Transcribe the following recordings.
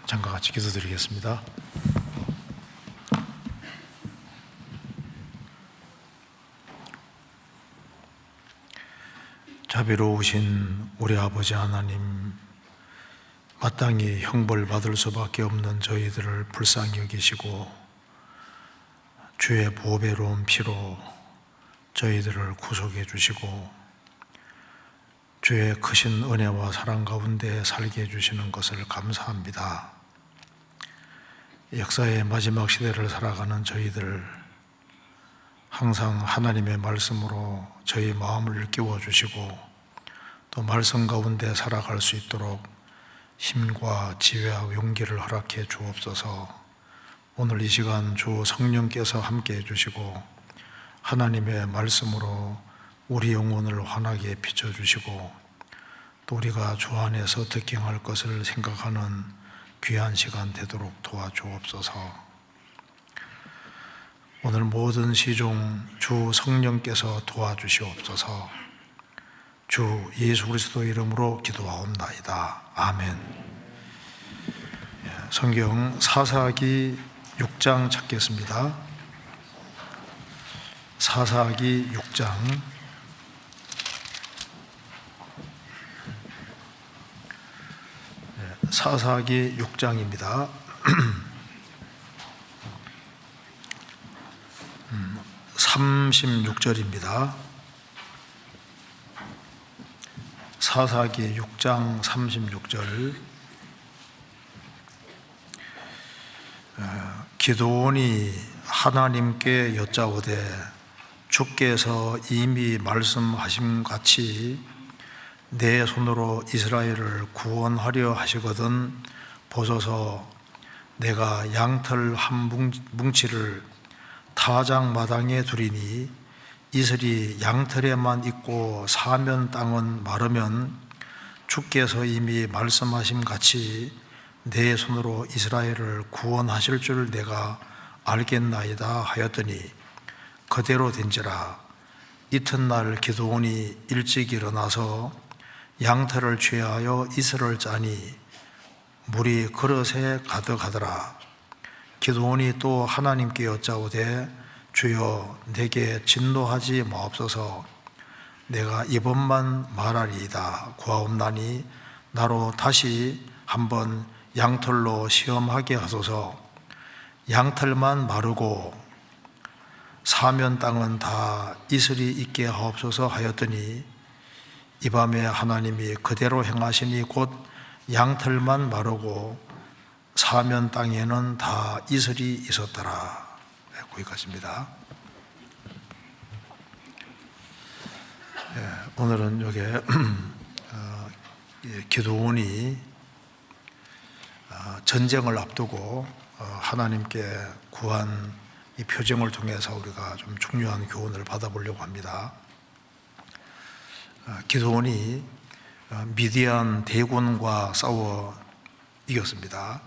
잠깐 같이 기도드리겠습니다. 자비로우신 우리 아버지 하나님, 마땅히 형벌 받을 수밖에 없는 저희들을 불쌍히 여기시고 주의 보배로운 피로 저희들을 구속해 주시고 주의 크신 은혜와 사랑 가운데 살게 해주시는 것을 감사합니다. 역사의 마지막 시대를 살아가는 저희들, 항상 하나님의 말씀으로 저희 마음을 깨워주시고 또 말씀 가운데 살아갈 수 있도록 힘과 지혜와 용기를 허락해 주옵소서. 오늘 이 시간 주 성령께서 함께 해주시고 하나님의 말씀으로 우리 영혼을 환하게 비춰주시고 또 우리가 주 안에서 득행할 것을 생각하는 귀한 시간 되도록 도와주옵소서. 오늘 모든 시종 주 성령께서 도와주시옵소서. 주 예수 그리스도 이름으로 기도하옵나이다. 아멘. 성경 사사기 6장 찾겠습니다. 사사기 6장 사사기 6장입니다. 36절입니다. 사사기 6장 36절. 기드온이 하나님께 여짜오되 주께서 이미 말씀하신 같이 내 손으로 이스라엘을 구원하려 하시거든 보소서. 내가 양털 한 뭉치를 타작 마당에 두리니 이슬이 양털에만 있고 사면 땅은 마르면 주께서 이미 말씀하신 같이 내 손으로 이스라엘을 구원하실 줄 내가 알겠나이다 하였더니 그대로 된지라. 이튿날 기드온이 일찍 일어나서 양털을 취하여 이슬을 짜니 물이 그릇에 가득하더라. 기드온이 또 하나님께 여짜오되 주여 내게 진노하지 마옵소서. 내가 이번만 말하리이다. 구하옵나니 나로 다시 한번 양털로 시험하게 하소서. 양털만 마르고 사면 땅은 다 이슬이 있게 하옵소서 하였더니 이 밤에 하나님이 그대로 행하시니 곧 양털만 마르고 사면 땅에는 다 이슬이 있었더라. 거기까지입니다. 오늘은 여기에 기드온이 전쟁을 앞두고 하나님께 구한 이 표정을 통해서 우리가 좀 중요한 교훈을 받아보려고 합니다. 기드온이 미디안 대군과 싸워 이겼습니다.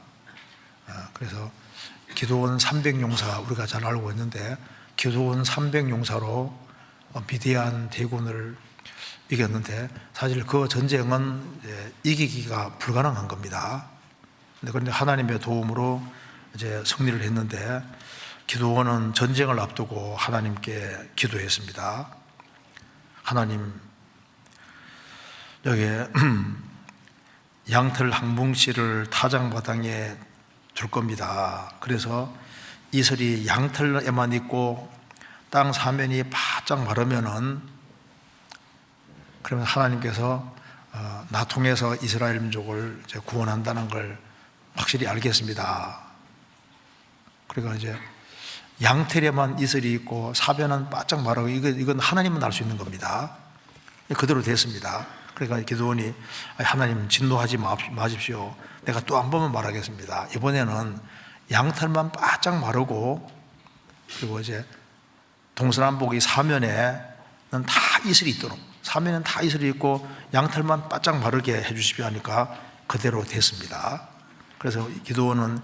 그래서 기드온 300용사, 우리가 잘 알고 있는데 기드온 300용사로 미디안 대군을 이겼는데 사실 그 전쟁은 이기기가 불가능한 겁니다. 그런데 하나님의 도움으로 이제 승리를 했는데 기드온은 전쟁을 앞두고 하나님께 기도했습니다. 하나님, 여기에 양털 한 뭉치를 타작마당에 둘 겁니다. 그래서 이슬이 양털에만 있고 땅 사면이 바짝 마르면은 그러면 하나님께서 나 통해서 이스라엘 민족을 이제 구원한다는 걸 확실히 알겠습니다. 그러니까 이제 양털에만 이슬이 있고 사면은 바짝 마르고 이건 하나님만 알 수 있는 겁니다. 그대로 됐습니다. 그러니까 기드온이 하나님 진노하지 마십시오. 내가 또 한 번만 말하겠습니다. 이번에는 양털만 바짝 마르고 그리고 이제 동서남북이 사면에는 다 이슬이 있도록, 사면에는 다 이슬이 있고 양털만 바짝 마르게 해주십시오 하니까 그대로 됐습니다. 그래서 기드온은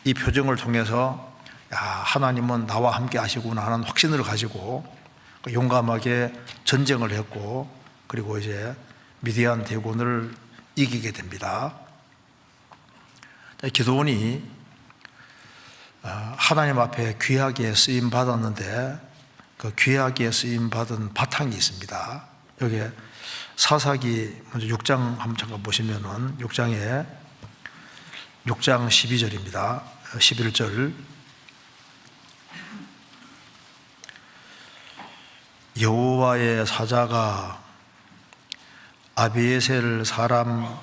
이 표정을 통해서 하나님은 나와 함께 하시구나 하는 확신을 가지고 용감하게 전쟁을 했고 그리고 이제 미디안 대군을 이기게 됩니다. 기도원이 하나님 앞에 귀하게 쓰임 받았는데 그 귀하게 쓰임 받은 바탕이 있습니다. 여기 사사기 먼저 6장 한번 잠깐 보시면은 6장 12절입니다. 11절. 여호와의 사자가 아비에셀 사람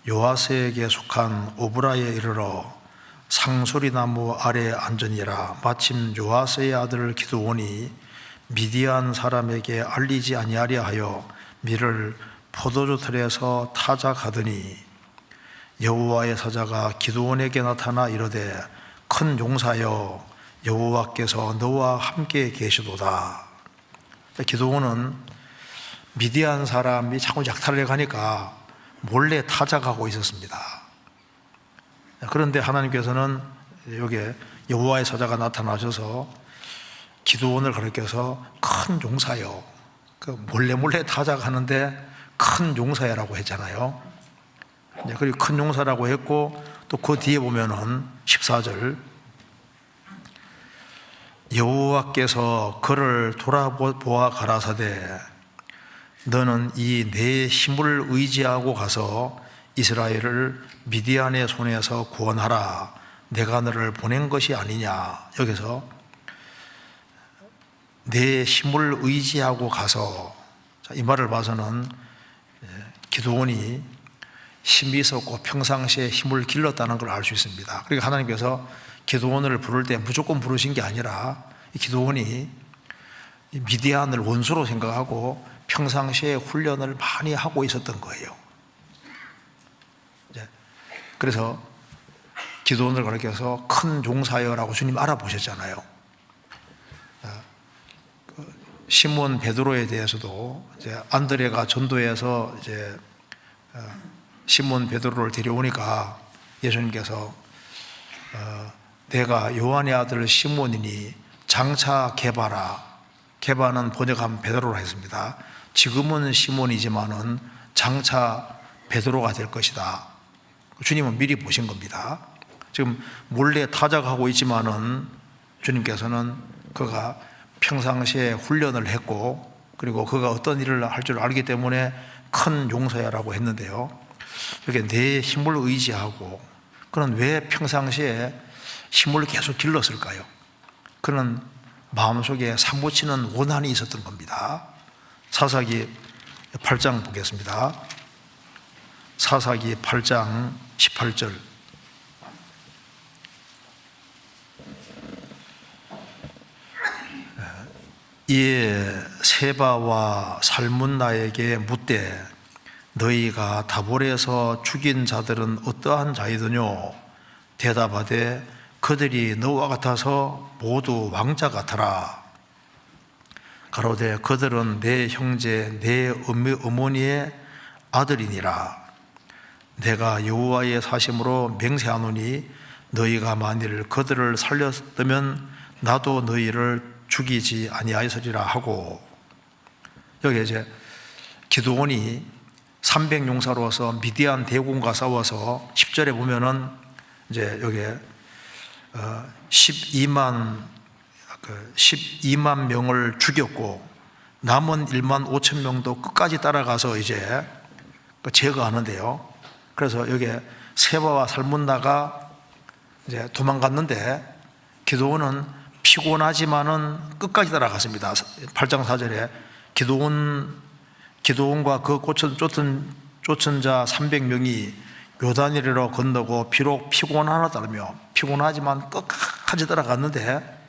요아스에게 속한 오브라에 이르러 상소리나무 아래 앉으니라. 마침 요아스의 아들 기드온이 미디안 사람에게 알리지 아니하려 하여 밀을 포도주 틀에서 타작하더니 여호와의 사자가 기드온에게 나타나 이르되 큰 용사여 여호와께서 너와 함께 계시도다. 기드온은 미디안 사람이 자꾸 약탈을 가니까 몰래 타작하고 있었습니다. 그런데 하나님께서는 여기 여호와의 사자가 나타나셔서 기드온을 가리켜서 큰 용사여, 몰래 타작하는데 큰 용사야라고 했잖아요. 그리고 큰 용사라고 했고 또 그 뒤에 보면은 14절 여호와께서 그를 돌아보아 가라사대 너는 이 내 힘을 의지하고 가서 이스라엘을 미디안의 손에서 구원하라. 내가 너를 보낸 것이 아니냐. 여기서 내 힘을 의지하고 가서, 이 말을 봐서는 기드온이 힘이 있었고 평상시에 힘을 길렀다는 걸 알 수 있습니다. 그러니까 하나님께서 기드온을 부를 때 무조건 부르신 게 아니라 기드온이 미디안을 원수로 생각하고 평상시에 훈련을 많이 하고 있었던 거예요. 그래서 기드온을 가리켜서 큰 용사여라고 주님 알아보셨잖아요. 시몬 베드로에 대해서도 이제 안드레가 전도해서 이제 시몬 베드로를 데려오니까 예수님께서 내가 요한의 아들 시몬이니 장차 게바라. 게바는 번역하면 베드로라 했습니다. 지금은 시몬이지만은 장차 베드로가 될 것이다. 주님은 미리 보신 겁니다. 지금 몰래 타작하고 있지만은 주님께서는 그가 평상시에 훈련을 했고 그리고 그가 어떤 일을 할 줄 알기 때문에 큰 용사야라고 했는데요. 이렇게 내 힘을 의지하고 그는 왜 평상시에 힘을 계속 길렀을까요? 그는 마음속에 사무치는 원한이 있었던 겁니다. 사사기 8장 보겠습니다. 사사기 8장 18절. 이에 세바와 살문나에게 묻되 너희가 다볼에서 죽인 자들은 어떠한 자이더뇨? 대답하되 그들이 너와 같아서 모두 왕자 같아라. 가로되 그들은 내 형제 내 어머니의 아들이니라. 내가 여호와의 사심으로 맹세하노니 너희가 만일 그들을 살렸으면 나도 너희를 죽이지 아니하였으리라 하고. 여기 이제 기드온이 300용사로서 미디안 대군과 싸워서 10절에 보면은 이제 여기 12만 명을 죽였고 남은 1만 5천 명도 끝까지 따라가서 이제 제거하는데요. 그래서 여기 세바와 살문나가 이제 도망갔는데 기드온은 피곤하지만은 끝까지 따라갔습니다. 8장 4절에 기드온과 그 쫓은 자 300명이 요단이리로 건너고 비록 피곤하다며 피곤하지만 끝까지 따라갔는데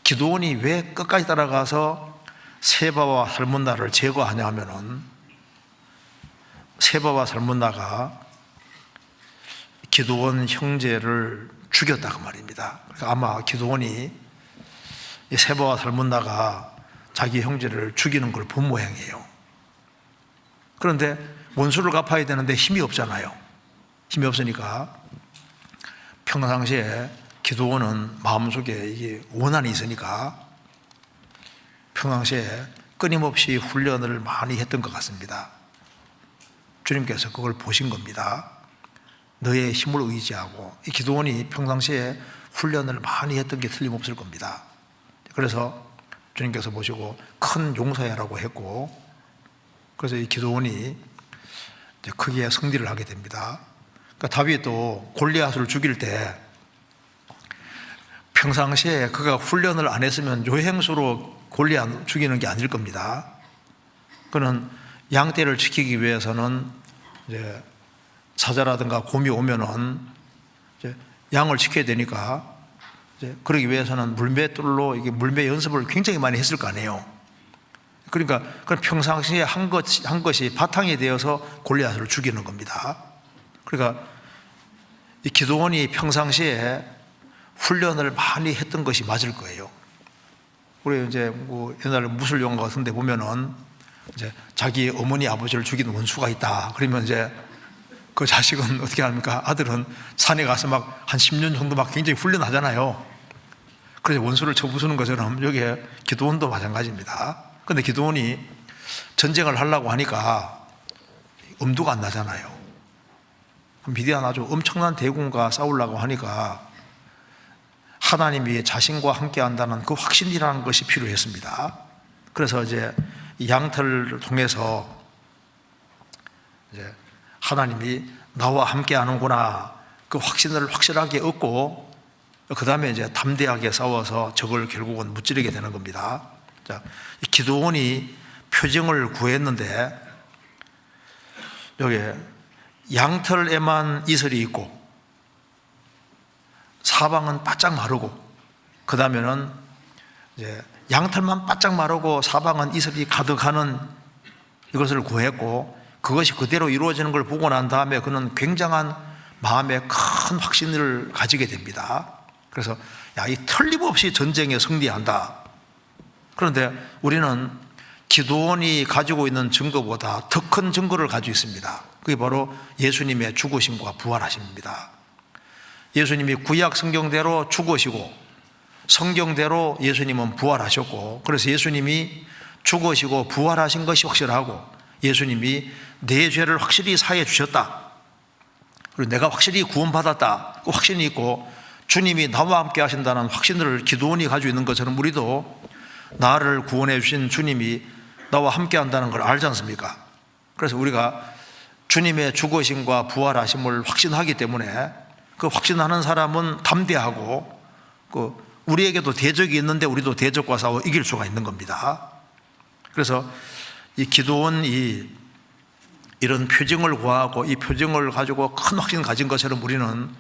기드온이 왜 끝까지 따라가서 세바와 살문나를 제거하냐 하면은 세바와 살문나가 기드온 형제를 죽였다고 말입니다. 그러니까 아마 기드온이 세바와 살문나가 자기 형제를 죽이는 걸 본 모양이에요. 그런데 원수를 갚아야 되는데 힘이 없잖아요. 힘이 없으니까 평상시에 기드온은 마음속에 이게 원한이 있으니까 평상시에 끊임없이 훈련을 많이 했던 것 같습니다. 주님께서 그걸 보신 겁니다. 너의 힘을 의지하고, 이 기도원이 평상시에 훈련을 많이 했던 게 틀림없을 겁니다. 그래서 주님께서 보시고 큰 용사야라고 했고, 그래서 이 기도원이 이제 크게 승리를 하게 됩니다. 그러니까 다윗도 골리앗을 죽일 때 평상시에 그가 훈련을 안 했으면 요행수로 골리앗 죽이는 게 아닐 겁니다. 그는 양떼를 지키기 위해서는 이제 사자라든가 곰이 오면은 이제 양을 지켜야 되니까, 이제 그러기 위해서는 물맷돌로 이게 물매 연습을 굉장히 많이 했을 거 아니에요. 그러니까 그건 평상시에 한 것이 바탕이 되어서 골리앗을 죽이는 겁니다. 그러니까 이 기도원이 평상시에 훈련을 많이 했던 것이 맞을 거예요. 우리 이제 뭐 옛날 무술 영화 같은 데 보면은 이제 자기 어머니 아버지를 죽인 원수가 있다. 그러면 이제 그 자식은 어떻게 합니까? 아들은 산에 가서 막 한 10년 정도 막 굉장히 훈련하잖아요. 그래서 원수를 쳐부수는 것처럼 여기에 기도원도 마찬가지입니다. 그런데 기도원이 전쟁을 하려고 하니까 엄두가 안 나잖아요. 미디안 아주 엄청난 대군과 싸우려고 하니까 하나님이 자신과 함께 한다는 그 확신이라는 것이 필요했습니다. 그래서 이제 양털을 통해서 이제 하나님이 나와 함께 하는구나, 그 확신을 확실하게 얻고, 그 다음에 이제 담대하게 싸워서 적을 결국은 무찌르게 되는 겁니다. 자, 기도원이 표징을 구했는데, 여기 양털에만 이슬이 있고 사방은 바짝 마르고, 그 다음에는 이제 양털만 바짝 마르고 사방은 이슬이 가득하는 이것을 구했고, 그것이 그대로 이루어지는 걸 보고 난 다음에 그는 굉장한 마음의 큰 확신을 가지게 됩니다. 그래서 야, 이 틀림없이 전쟁에 승리한다. 그런데 우리는 기도원이 가지고 있는 증거보다 더 큰 증거를 가지고 있습니다. 그게 바로 예수님의 죽으심과 부활하심입니다. 예수님이 구약 성경대로 죽으시고 성경대로 예수님은 부활하셨고, 그래서 예수님이 죽으시고 부활하신 것이 확실하고, 예수님이 내 죄를 확실히 사해 주셨다, 그리고 내가 확실히 구원받았다, 그 확신이 있고, 주님이 나와 함께 하신다는 확신을 기도원이 가지고 있는 것처럼 우리도 나를 구원해 주신 주님이 나와 함께 한다는 걸 알지 않습니까? 그래서 우리가 주님의 죽으심과 부활하심을 확신하기 때문에 그 확신하는 사람은 담대하고, 그 우리에게도 대적이 있는데 우리도 대적과 싸워 이길 수가 있는 겁니다. 그래서 이 기도원이 이런 표징을 구하고 이 표징을 가지고 큰 확신을 가진 것처럼 우리는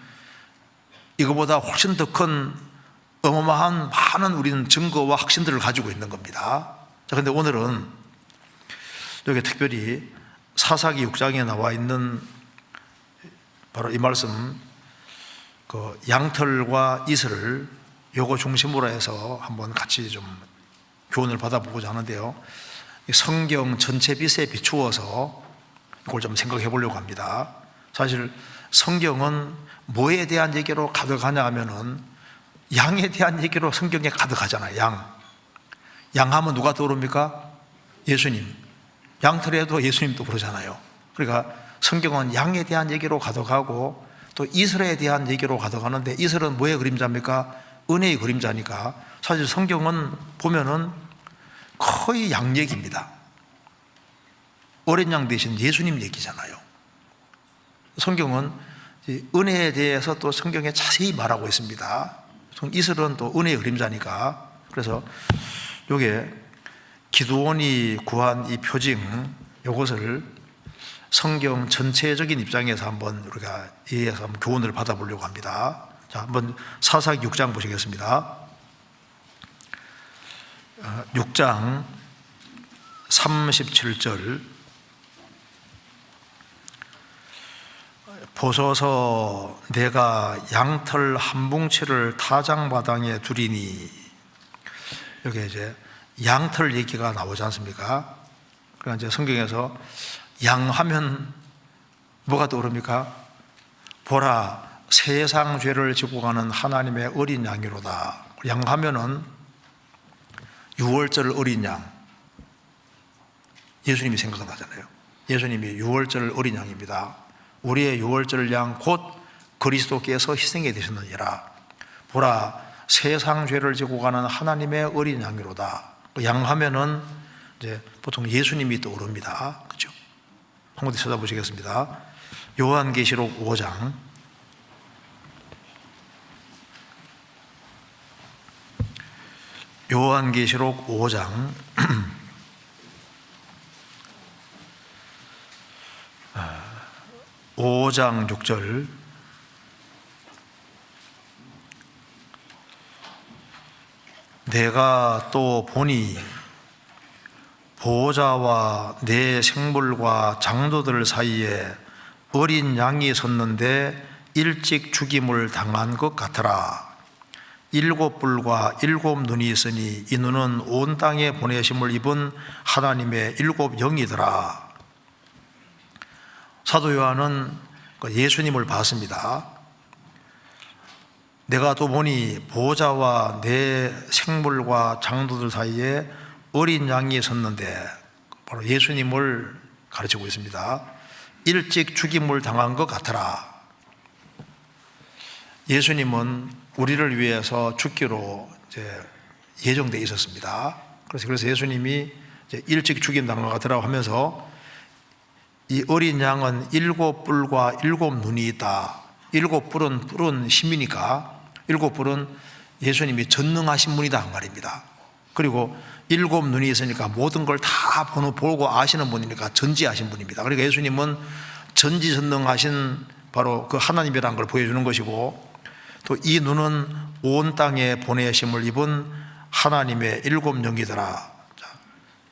이거보다 훨씬 더 큰 어마어마한 많은 우리는 증거와 확신들을 가지고 있는 겁니다. 자, 근데 오늘은 여기 특별히 사사기 6장에 나와 있는 바로 이 말씀, 그 양털과 이슬을 요거 중심으로 해서 한번 같이 좀 교훈을 받아보고자 하는데요. 성경 전체 빛에 비추어서 이걸 좀 생각해 보려고 합니다. 사실 성경은 뭐에 대한 얘기로 가득하냐 하면은 양에 대한 얘기로 성경에 가득하잖아요. 양 하면 누가 떠오릅니까? 예수님. 양털에도 예수님도 그러잖아요. 그러니까 성경은 양에 대한 얘기로 가득하고 또 이슬에 대한 얘기로 가득하는데, 이슬은 뭐의 그림자입니까? 은혜의 그림자니까 사실 성경은 보면은 거의 양 얘기입니다. 어린 양 대신 예수님 얘기잖아요. 성경은 은혜에 대해서 또 성경에 자세히 말하고 있습니다. 이슬은 또 은혜의 그림자니까. 그래서 요게 기도원이 구한 이 표징, 요것을 성경 전체적인 입장에서 한번 우리가 이해해서 한번 교훈을 받아보려고 합니다. 자, 한번 사사기 6장 보시겠습니다. 6장 37절. 보소서 내가 양털 한 뭉치를 타장마당에 두리니, 여기 이제 양털 얘기가 나오지 않습니까? 그러니까 이제 성경에서 양 하면 뭐가 떠오릅니까? 보라, 세상 죄를 지고 가는 하나님의 어린 양이로다. 양 하면은 6월절 어린 양, 예수님이 생각나잖아요. 예수님이 6월절 어린 양입니다. 우리의 유월절 양 곧 그리스도께서 희생이 되셨느니라. 보라, 세상 죄를 지고 가는 하나님의 어린 양이로다. 양 하면은 이제 보통 예수님이 떠오릅니다. 그죠? 한 군데 찾아보시겠습니다. 요한계시록 5장. 요한계시록 5장 5장 6절. 내가 또 보니 보호자와 내 생물과 장도들 사이에 어린 양이 섰는데 일찍 죽임을 당한 것 같더라. 7뿔과 7눈이 있으니 이 눈은 온 땅에 보내심을 입은 하나님의 7영이더라. 사도 요한은 예수님을 봤습니다. 내가 또 보니 보호자와 내 생물과 장도들 사이에 어린 양이 섰는데, 바로 예수님을 가르치고 있습니다. 일찍 죽임을 당한 것 같더라. 예수님은 우리를 위해서 죽기로 예정되어 있었습니다. 그래서 예수님이 일찍 죽임 당한 것 같더라고 하면서, 이 어린 양은 7뿔과 7눈이 있다. 7뿔은 힘이니까 7뿔은 예수님이 전능하신 분이다 한 말입니다. 그리고 7눈이 있으니까 모든 걸 다 보고 아시는 분이니까 전지하신 분입니다. 그러니까 예수님은 전지전능하신 바로 그 하나님이라는 걸 보여주는 것이고, 또 이 눈은 온 땅에 보내심을 입은 하나님의 7영이더라.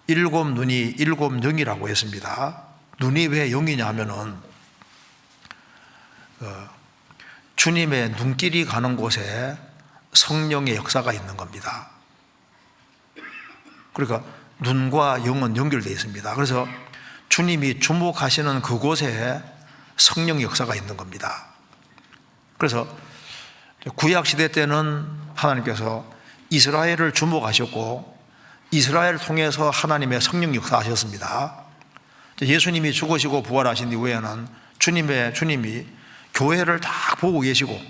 7눈이 7영이라고 했습니다. 눈이 왜 영이냐 하면은 주님의 눈길이 가는 곳에 성령의 역사가 있는 겁니다. 그러니까 눈과 영은 연결되어 있습니다. 그래서 주님이 주목하시는 그곳에 성령의 역사가 있는 겁니다. 그래서 구약시대 때는 하나님께서 이스라엘을 주목하셨고, 이스라엘을 통해서 하나님의 성령 역사하셨습니다. 예수님이 죽으시고 부활하신 이후에는 주님이 교회를 다 보고 계시고,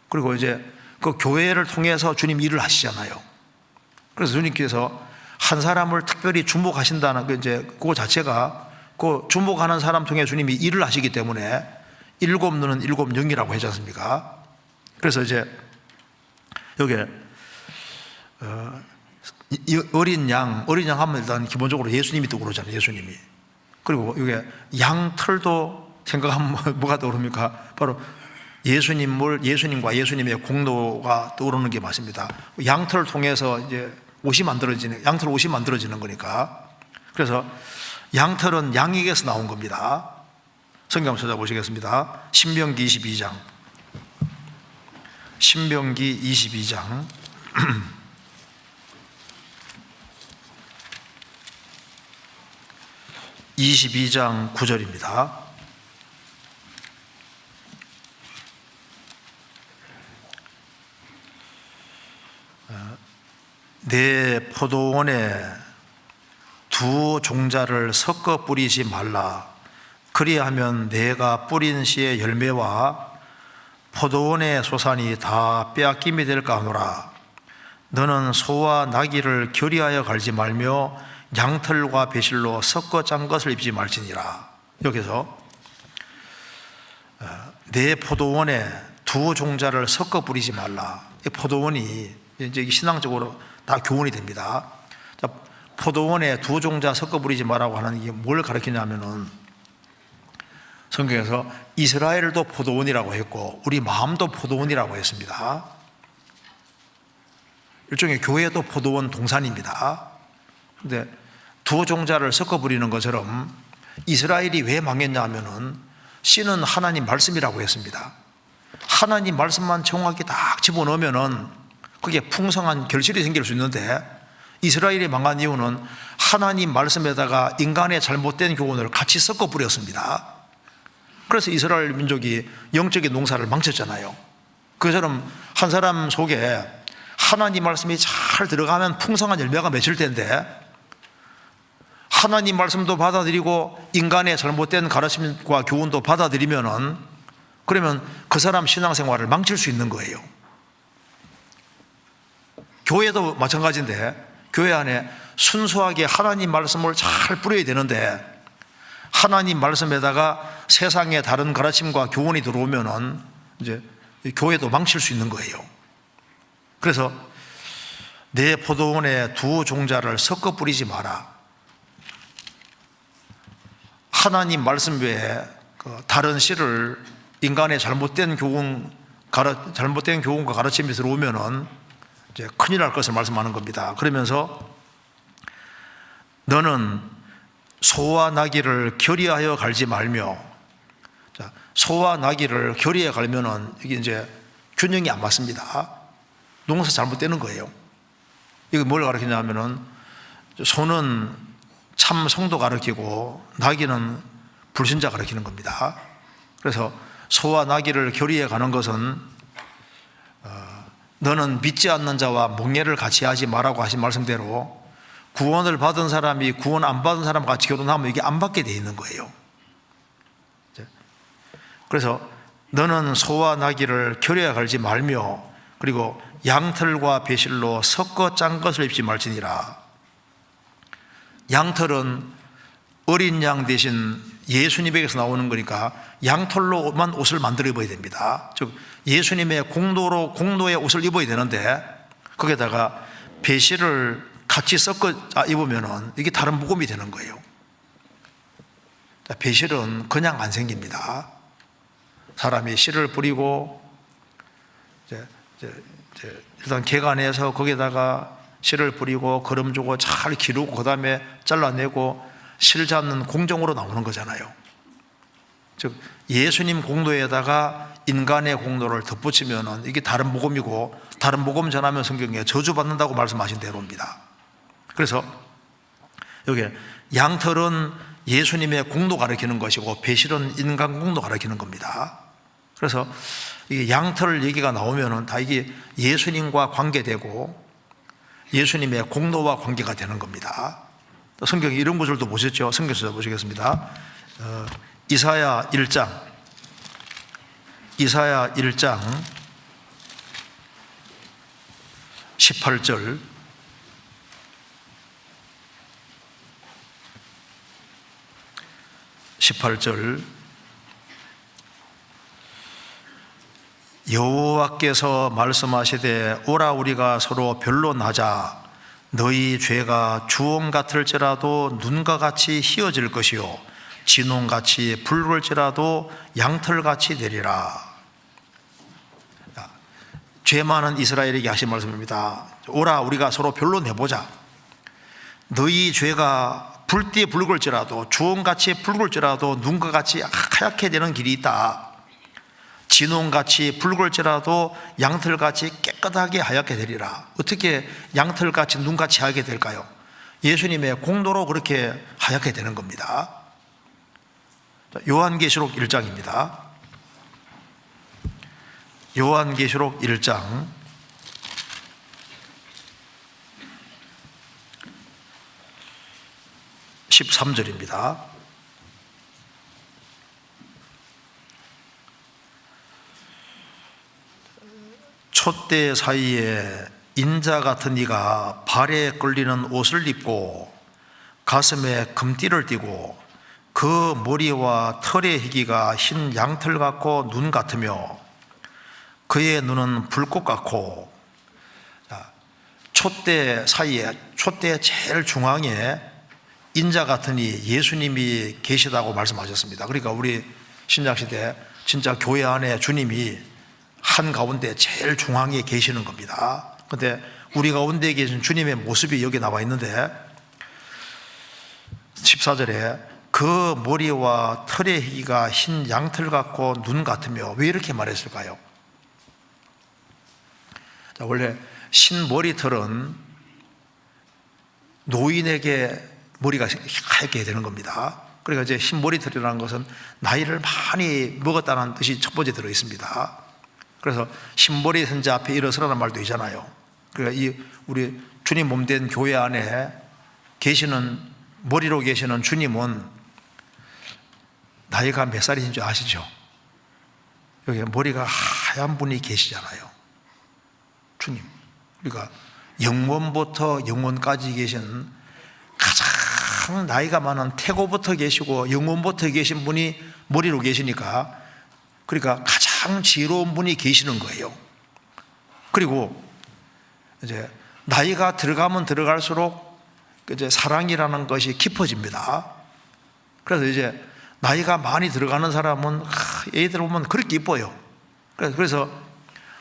그리고 이제 그 교회를 통해서 주님 일을 하시잖아요. 그래서 주님께서 한 사람을 특별히 주목하신다는 그거 자체가 그 주목하는 사람 통해 주님이 일을 하시기 때문에 7눈은 7영이라고 하지 않습니까? 그래서 여기 어린 양 하면 일단 기본적으로 예수님이 떠오르잖아요. 예수님이. 그리고 이게 양털도 생각하면 뭐가 떠오릅니까? 바로 예수님과 예수님의 공로가 떠오르는 게 맞습니다. 양털을 통해서 양털 옷이 만들어지는 거니까. 그래서 양털은 양에게서 나온 겁니다. 성경 한번 찾아보시겠습니다. 신명기 22장. 신명기 22장. 22장 9절입니다. 내 포도원에 두 종자를 섞어 뿌리지 말라. 그리하면 내가 뿌린 씨의 열매와 포도원의 소산이 다 빼앗김이 될까 하노라. 너는 소와 나귀를 결의하여 갈지 말며 양털과 배실로 섞어 짠 것을 입지 말지니라. 여기서 내 포도원에 두 종자를 섞어 뿌리지 말라. 이 포도원이 이제 신앙적으로 다 교훈이 됩니다. 자, 포도원에 두 종자 섞어 뿌리지 말라고 하는 게 뭘 가르치냐면은, 성경에서 이스라엘도 포도원이라고 했고 우리 마음도 포도원이라고 했습니다. 일종의 교회도 포도원 동산입니다. 근데 두 종자를 섞어 뿌리는 것처럼 이스라엘이 왜 망했냐 하면은 씨는 하나님 말씀이라고 했습니다. 하나님 말씀만 정확히 딱 집어넣으면은 그게 풍성한 결실이 생길 수 있는데, 이스라엘이 망한 이유는 하나님 말씀에다가 인간의 잘못된 교훈을 같이 섞어 뿌렸습니다. 그래서 이스라엘 민족이 영적인 농사를 망쳤잖아요. 그처럼 한 사람 속에 하나님 말씀이 잘 들어가면 풍성한 열매가 맺힐 텐데, 하나님 말씀도 받아들이고 인간의 잘못된 가르침과 교훈도 받아들이면은, 그러면 그 사람 신앙생활을 망칠 수 있는 거예요. 교회도 마찬가지인데, 교회 안에 순수하게 하나님 말씀을 잘 뿌려야 되는데, 하나님 말씀에다가 세상의 다른 가르침과 교훈이 들어오면은 이제 교회도 망칠 수 있는 거예요. 그래서 내 포도원에 두 종자를 섞어 뿌리지 마라. 하나님 말씀 외에 다른 씨를 인간의 잘못된 교훈과 가르침이 들어오면은 이제 큰일 날 것을 말씀하는 겁니다. 그러면서 너는 소와 나귀를 결의하여 갈지 말며, 소와 나귀를 결의해 갈면은 이게 이제 균형이 안 맞습니다. 농사 잘못되는 거예요. 이게 뭘 가르치냐면은, 소는 참 성도 가르치고 나귀는 불신자 가르치는 겁니다. 그래서 소와 나귀를 결의해 가는 것은 너는 믿지 않는 자와 몽예를 같이 하지 말라고 하신 말씀대로 구원을 받은 사람이 구원 안 받은 사람 같이 결혼하면 이게 안 받게 돼 있는 거예요. 그래서 너는 소와 나귀를 결의해 갈지 말며, 그리고 양털과 배실로 섞어 짠 것을 입지 말지니라. 양털은 어린 양 대신 예수님에게서 나오는 거니까 양털로만 옷을 만들어 입어야 됩니다. 즉 예수님의 공도의 옷을 입어야 되는데, 거기에다가 배실을 같이 섞어 입으면은 이게 다른 복음이 되는 거예요. 배실은 그냥 안 생깁니다. 사람이 씨를 뿌리고 일단 개간해서 거기에다가 씨를 뿌리고 거름 주고 잘 기르고 그 다음에 잘라내고 실 잡는 공정으로 나오는 거잖아요. 즉 예수님 공도에다가 인간의 공도를 덧붙이면은 이게 다른 복음이고, 다른 복음 전하면 성경에 저주받는다고 말씀하신 대로입니다. 그래서 여기 양털은 예수님의 공도 가리키는 것이고 배실은 인간 공도 가리키는 겁니다. 그래서 이 양털 얘기가 나오면은 다 이게 예수님과 관계되고 예수님의 공도와 관계가 되는 겁니다. 성경에 이런 구절도 보셨죠? 성경에서 보시겠습니다. 이사야 1장 18절 여호와께서 말씀하시되 오라 우리가 서로 변론하자. 너희 죄가 주홍 같을지라도 눈과 같이 희어질 것이요 진홍같이 붉을지라도 양털같이 되리라. 죄 많은 이스라엘에게 하신 말씀입니다. 오라 우리가 서로 변론해보자. 너희 죄가 불띠 붉을지라도 주홍같이 붉을지라도 눈과 같이 하얗게 되는 길이 있다. 진홍같이 붉을지라도 양털같이 깨끗하게 하얗게 되리라. 어떻게 양털같이 눈같이 하얗게 될까요? 예수님의 공도로 그렇게 하얗게 되는 겁니다. 요한계시록 1장입니다. 요한계시록 1장 13절입니다. 촛대 사이에 인자 같은 이가 발에 끌리는 옷을 입고 가슴에 금띠를 띠고 그 머리와 털의 희기가 흰 양털 같고 눈 같으며 그의 눈은 불꽃 같고. 촛대 사이에, 촛대 제일 중앙에 인자 같은 이 예수님이 계시다고 말씀하셨습니다. 그러니까 우리 신약시대 진짜 교회 안에 주님이 한가운데 제일 중앙에 계시는 겁니다. 그런데 우리 가운데 계신 주님의 모습이 여기 나와 있는데 14절에 그 머리와 털의 희가 흰 양털 같고 눈 같으며. 왜 이렇게 말했을까요? 자, 원래 흰머리털은 노인에게 머리가 하얗게 되는 겁니다. 그러니까 이제 흰머리털이라는 것은 나이를 많이 먹었다는 뜻이 첫 번째 들어 있습니다. 그래서 흰머리 선자 앞에 일어서라는 말도 있잖아요. 그러니까 이 우리 주님 몸된 교회 안에 계시는 머리로 계시는 주님은 나이가 몇 살이신 줄 아시죠? 여기 머리가 하얀 분이 계시잖아요. 주님. 그러니까 영원부터 영원까지 계신 가장 나이가 많은 태고부터 계시고 영원부터 계신 분이 머리로 계시니까, 그러니까 가장 지혜로운 분이 계시는 거예요. 그리고 이제 나이가 들어가면 들어갈수록 이제 사랑이라는 것이 깊어집니다. 그래서 이제 나이가 많이 들어가는 사람은 애들 보면 그렇게 이뻐요. 그래서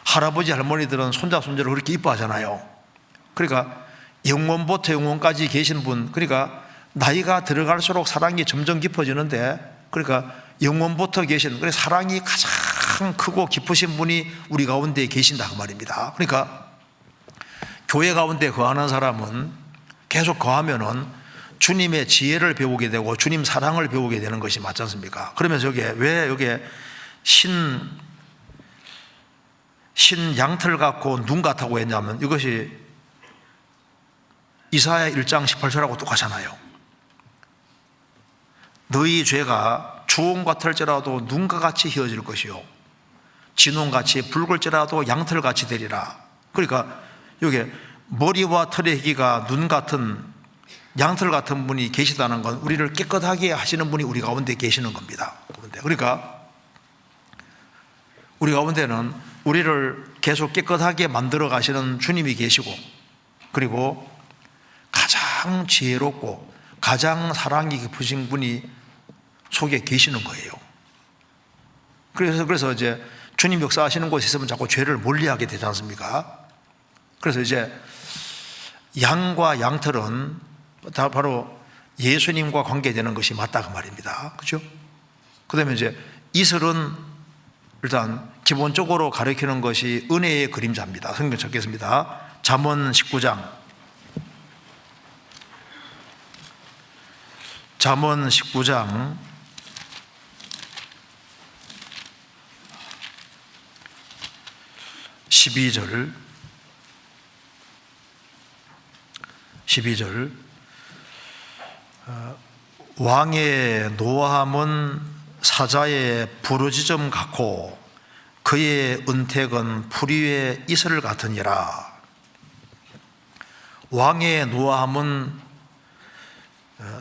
할아버지 할머니들은 손자 손자를 그렇게 이뻐하잖아요. 그러니까 영원부터 영원까지 계신 분, 그러니까 나이가 들어갈수록 사랑이 점점 깊어지는데, 그러니까 영원부터 계신, 그래서 사랑이 가장 크고 깊으신 분이 우리 가운데 계신다 그 말입니다. 그러니까 교회 가운데 거하는 사람은 계속 거하면은 주님의 지혜를 배우게 되고 주님 사랑을 배우게 되는 것이 맞지 않습니까? 그러면서 왜 여기에 신 양털 같고 눈 같다고 했냐면, 이것이 이사야 1장 18절하고 똑같잖아요. 너희 죄가 주홍 같을지라도 눈과 같이 휘어질 것이요 진홍같이 붉을지라도 양털같이 되리라. 그러니까 여기 머리와 털의 희기가 눈 같은 양털 같은 분이 계시다는 건 우리를 깨끗하게 하시는 분이 우리 가운데 계시는 겁니다. 그러니까 우리 가운데는 우리를 계속 깨끗하게 만들어 가시는 주님이 계시고, 그리고 가장 지혜롭고 가장 사랑이 깊으신 분이 속에 계시는 거예요. 그래서 이제 주님 역사하시는 곳에 있으면 자꾸 죄를 멀리하게 되지 않습니까? 그래서 이제 양과 양털은 다 바로 예수님과 관계되는 것이 맞다 그 말입니다. 그렇죠? 그다음에 이제 이슬은 일단 기본적으로 가리키는 것이 은혜의 그림자입니다. 성경 찾겠습니다. 잠언 19장 12절 왕의 노함은 사자의 부르짖음 같고 그의 은택은 풀 위의 이슬 같으니라. 왕의 노함은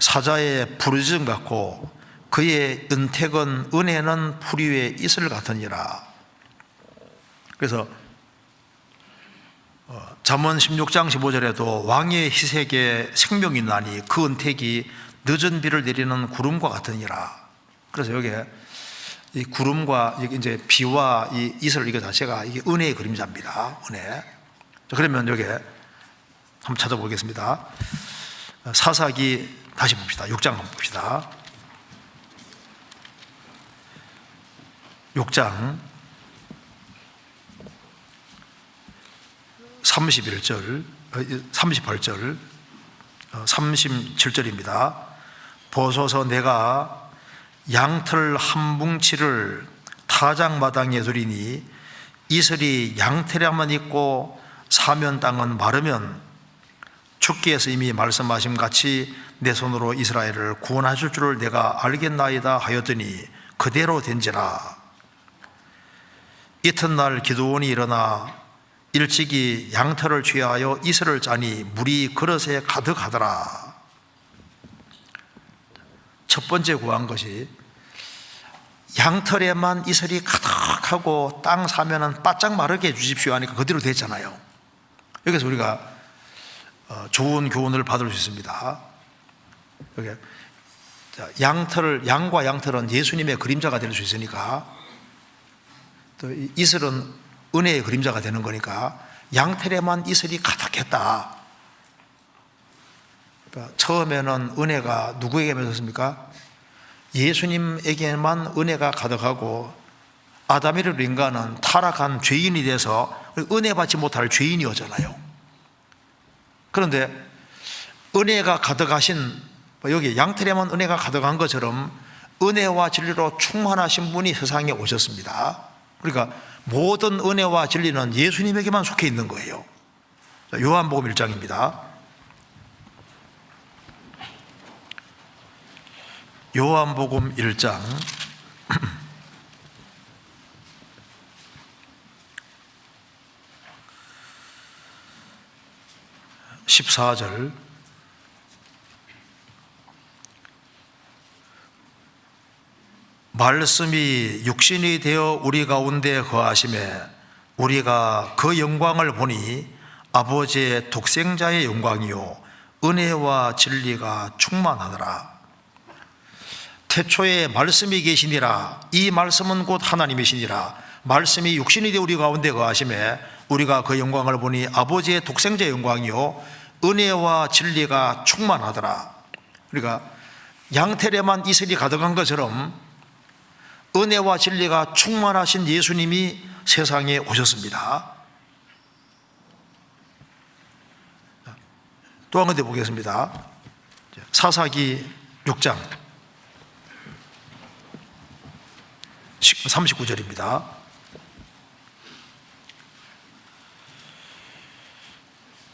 사자의 부르짖음 같고 그의 은택은, 은혜는 풀 위의 이슬 같으니라. 그래서 잠언 16장 15절에도 왕의 희색에 생명이 나니 그 은택이 늦은 비를 내리는 구름과 같으니라. 그래서 여기에 이 구름과 이제 비와 이 이슬, 이거 자체가 이게 은혜의 그림자입니다. 은혜. 그러면 여기 한번 찾아보겠습니다. 사사기 다시 봅시다. 6장 한번 봅시다. 6장 38절 37절입니다. 보소서 내가 양털 한 뭉치를 타작마당에 두리니 이슬이 양털에만 있고 사면 땅은 마르면 주께서 이미 말씀하심 같이 내 손으로 이스라엘을 구원하실 줄을 내가 알겠나이다 하였더니 그대로 된지라. 이튿날 기드온이 일어나 일찍이 양털을 취하여 이슬을 짜니 물이 그릇에 가득하더라. 첫 번째 구한 것이 양털에만 이슬이 가득하고 땅 사면은 바짝 마르게 해주십시오 하니까 그대로 됐잖아요. 여기서 우리가 좋은 교훈을 받을 수 있습니다. 여기 양과 양털은 예수님의 그림자가 될 수 있으니까, 또 이슬은 은혜의 그림자가 되는 거니까 양털에만 이슬이 가득했다. 그러니까 처음에는 은혜가 누구에게만 있었습니까? 예수님에게만 은혜가 가득하고 아담이를 인간은 타락한 죄인이 돼서 은혜 받지 못할 죄인이었잖아요. 그런데 은혜가 가득하신, 여기 양털에만 은혜가 가득한 것처럼 은혜와 진리로 충만하신 분이 세상에 오셨습니다. 그러니까 모든 은혜와 진리는 예수님에게만 속해 있는 거예요. 요한복음 1장입니다. 요한복음 1장 14절 말씀이 육신이 되어 우리 가운데 거하심에 우리가 그 영광을 보니 아버지의 독생자의 영광이요 은혜와 진리가 충만하더라. 태초에 말씀이 계시니라. 이 말씀은 곧 하나님이시니라. 말씀이 육신이 되어 우리 가운데 거하심에 우리가 그 영광을 보니 아버지의 독생자의 영광이요 은혜와 진리가 충만하더라. 그러니까 양털에만 이슬이 가득한 것처럼 은혜와 진리가 충만하신 예수님이 세상에 오셨습니다. 또 한 군데 보겠습니다. 사사기 6장 39절입니다.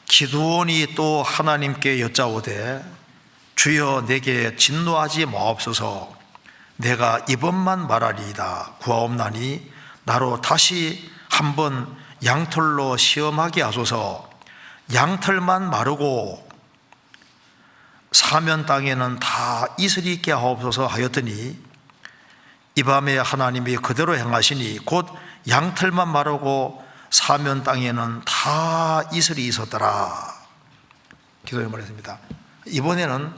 기드온이 또 하나님께 여짜오되 주여 내게 진노하지 마옵소서. 내가 이번만 말하리이다. 구하옵나니 나로 다시 한번 양털로 시험하게 하소서. 양털만 마르고 사면 땅에는 다 이슬이 있게 하옵소서 하였더니 이 밤에 하나님이 그대로 행하시니 곧 양털만 마르고 사면 땅에는 다 이슬이 있었더라. 기도해 말했습니다. 이번에는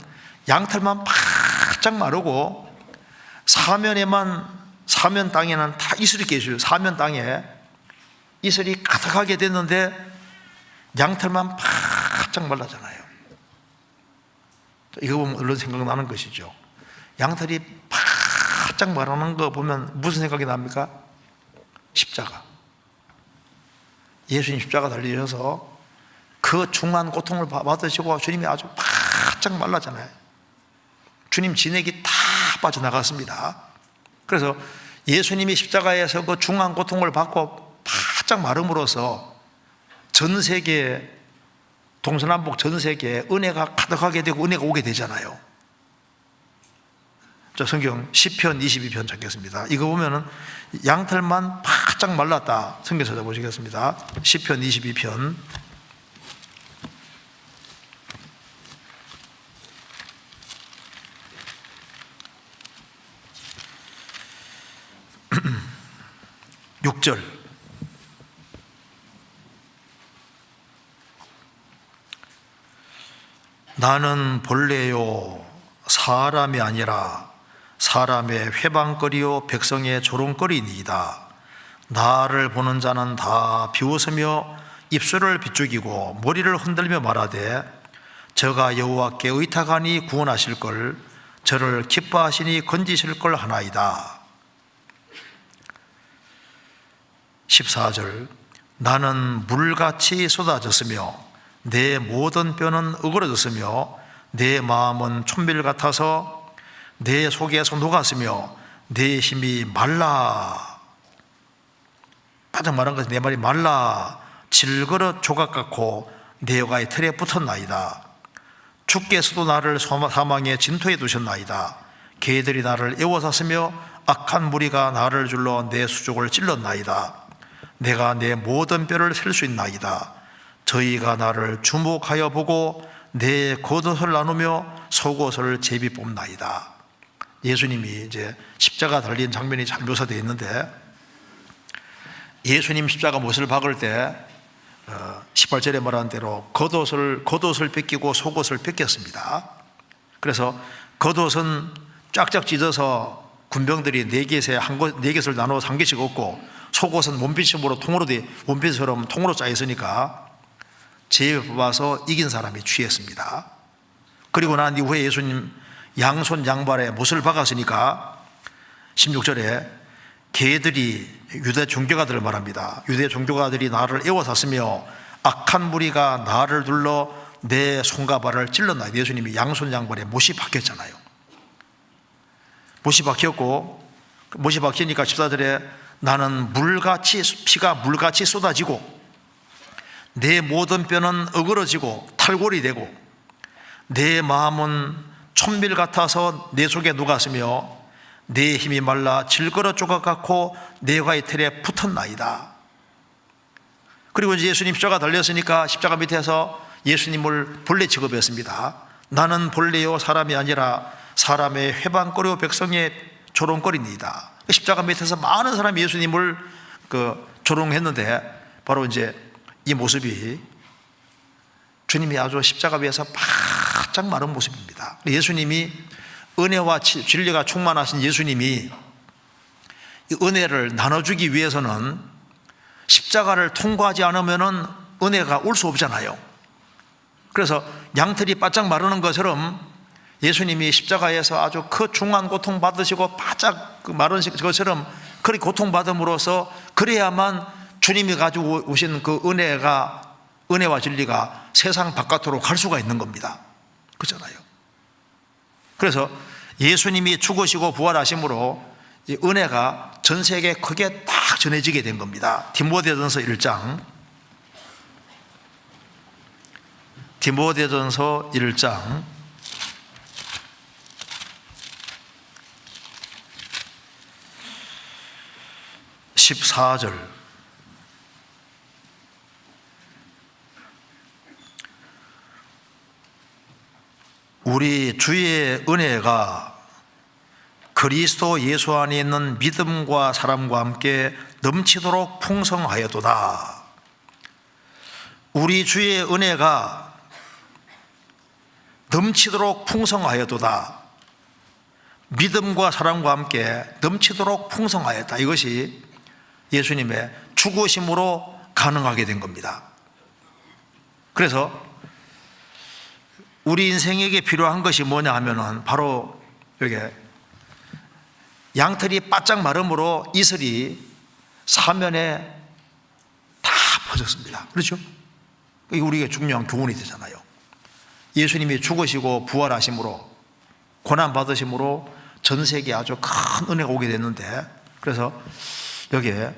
양털만 바짝 마르고 사면 땅에는 다 이슬이 깨져요. 사면 땅에 이슬이 가득하게 됐는데 양털만 바짝 말랐잖아요. 이거 보면 얼른 생각나는 것이죠. 양털이 바짝 마르는 거 보면 무슨 생각이 납니까? 십자가. 예수님 십자가 달리셔서 그 중한 고통을 받으시고 주님이 아주 바짝 말랐잖아요. 주님 진액이 다 빠져나갔습니다. 그래서 예수님이 십자가에서 그 중한 고통을 받고 바짝 마름으로써 전 세계, 동서남북 전 세계에 은혜가 가득하게 되고 은혜가 오게 되잖아요. 자, 성경 시편 22편 찾겠습니다. 이거 보면은 양털만 바짝 말랐다. 성경 찾아보시겠습니다. 시편 22편 6절 나는 본래요 사람이 아니라 사람의 회방거리요 백성의 조롱거리니이다. 나를 보는 자는 다 비웃으며 입술을 비죽이고 머리를 흔들며 말하되 저가 여호와께 의탁하니 구원하실 걸 저를 기뻐하시니 건지실 걸 하나이다. 14절 나는 물같이 쏟아졌으며 내 모든 뼈는 어그러졌으며 내 마음은 촛밀 같아서 내 속에서 녹았으며 내 힘이 말라. 바짝 말한 것은 내 말이 말라 질그릇 조각 같고 내 혀가 틀에 붙었나이다. 주께서도 나를 사망의 진토에 두셨나이다. 개들이 나를 애워쌌으며 악한 무리가 나를 줄러 내 수족을 찔렀나이다. 내가 내 모든 뼈를 셀 수 있나이다. 저희가 나를 주목하여 보고 내 겉옷을 나누며 속옷을 제비 뽑나이다. 예수님이 이제 십자가 달린 장면이 잘 묘사되어 있는데 예수님 십자가 못을 박을 때 18절에 말한 대로 겉옷을 뺏기고 속옷을 뺏겼습니다. 그래서 겉옷은 쫙쫙 찢어서 군병들이 네 개를 나눠서 한 개씩 얻고 속옷은 몸빗으로 몸빗처럼 통으로 짜 있으니까 제비 뽑아서 이긴 사람이 취했습니다. 그리고 난 이후에 예수님 양손 양발에 못을 박았으니까 16절에 개들이 유대 종교가들을 말합니다. 유대 종교가들이 나를 애워쌌으며 악한 무리가 나를 둘러 내 손과 발을 찔렀나이다. 예수님이 양손 양발에 못이 박혔잖아요. 못이 박혔고 못이 박히니까 14절에 나는 피가 물같이 쏟아지고 내 모든 뼈는 어그러지고 탈골이 되고 내 마음은 촌밀 같아서 내 속에 녹았으며 내 힘이 말라 질거러 조각 같고 내가 이틀에 붙었나이다. 그리고 이제 예수님 십자가 달렸으니까 십자가 밑에서 예수님을 본래 취급했습니다. 나는 본래요 사람이 아니라 사람의 회방거리요 백성의 조롱거리니이다. 십자가 밑에서 많은 사람이 예수님을 조롱했는데 바로 이제 이 모습이 주님이 아주 십자가 위에서 바짝 마른 모습입니다. 예수님이 은혜와 진리가 충만하신 예수님이 이 은혜를 나눠주기 위해서는 십자가를 통과하지 않으면 은혜가 올 수 없잖아요. 그래서 양털이 바짝 마르는 것처럼 예수님이 십자가에서 아주 그 중한 고통 받으시고 바짝 마른 것처럼 그렇게 고통받음으로써 그래야만 주님이 가지고 오신 그 은혜와 진리가 세상 바깥으로 갈 수가 있는 겁니다. 그렇잖아요. 그래서 예수님이 죽으시고 부활하심으로 이 은혜가 전 세계에 크게 딱 전해지게 된 겁니다. 디모데전서 1장 14절 우리 주의 은혜가 그리스도 예수 안에 있는 믿음과 사랑과 함께 넘치도록 풍성하여도다. 우리 주의 은혜가 넘치도록 풍성하여도다. 믿음과 사랑과 함께 넘치도록 풍성하였다. 이것이 예수님의 죽으심으로 가능하게 된 겁니다. 그래서 우리 인생에게 필요한 것이 뭐냐 하면은 바로 여기 양털이 바짝 마름으로 이슬이 사면에 다 퍼졌습니다. 그렇죠? 이게 우리에게 중요한 교훈이 되잖아요. 예수님이 죽으시고 부활하심으로 고난 받으심으로 전 세계에 아주 큰 은혜가 오게 됐는데, 그래서 여기에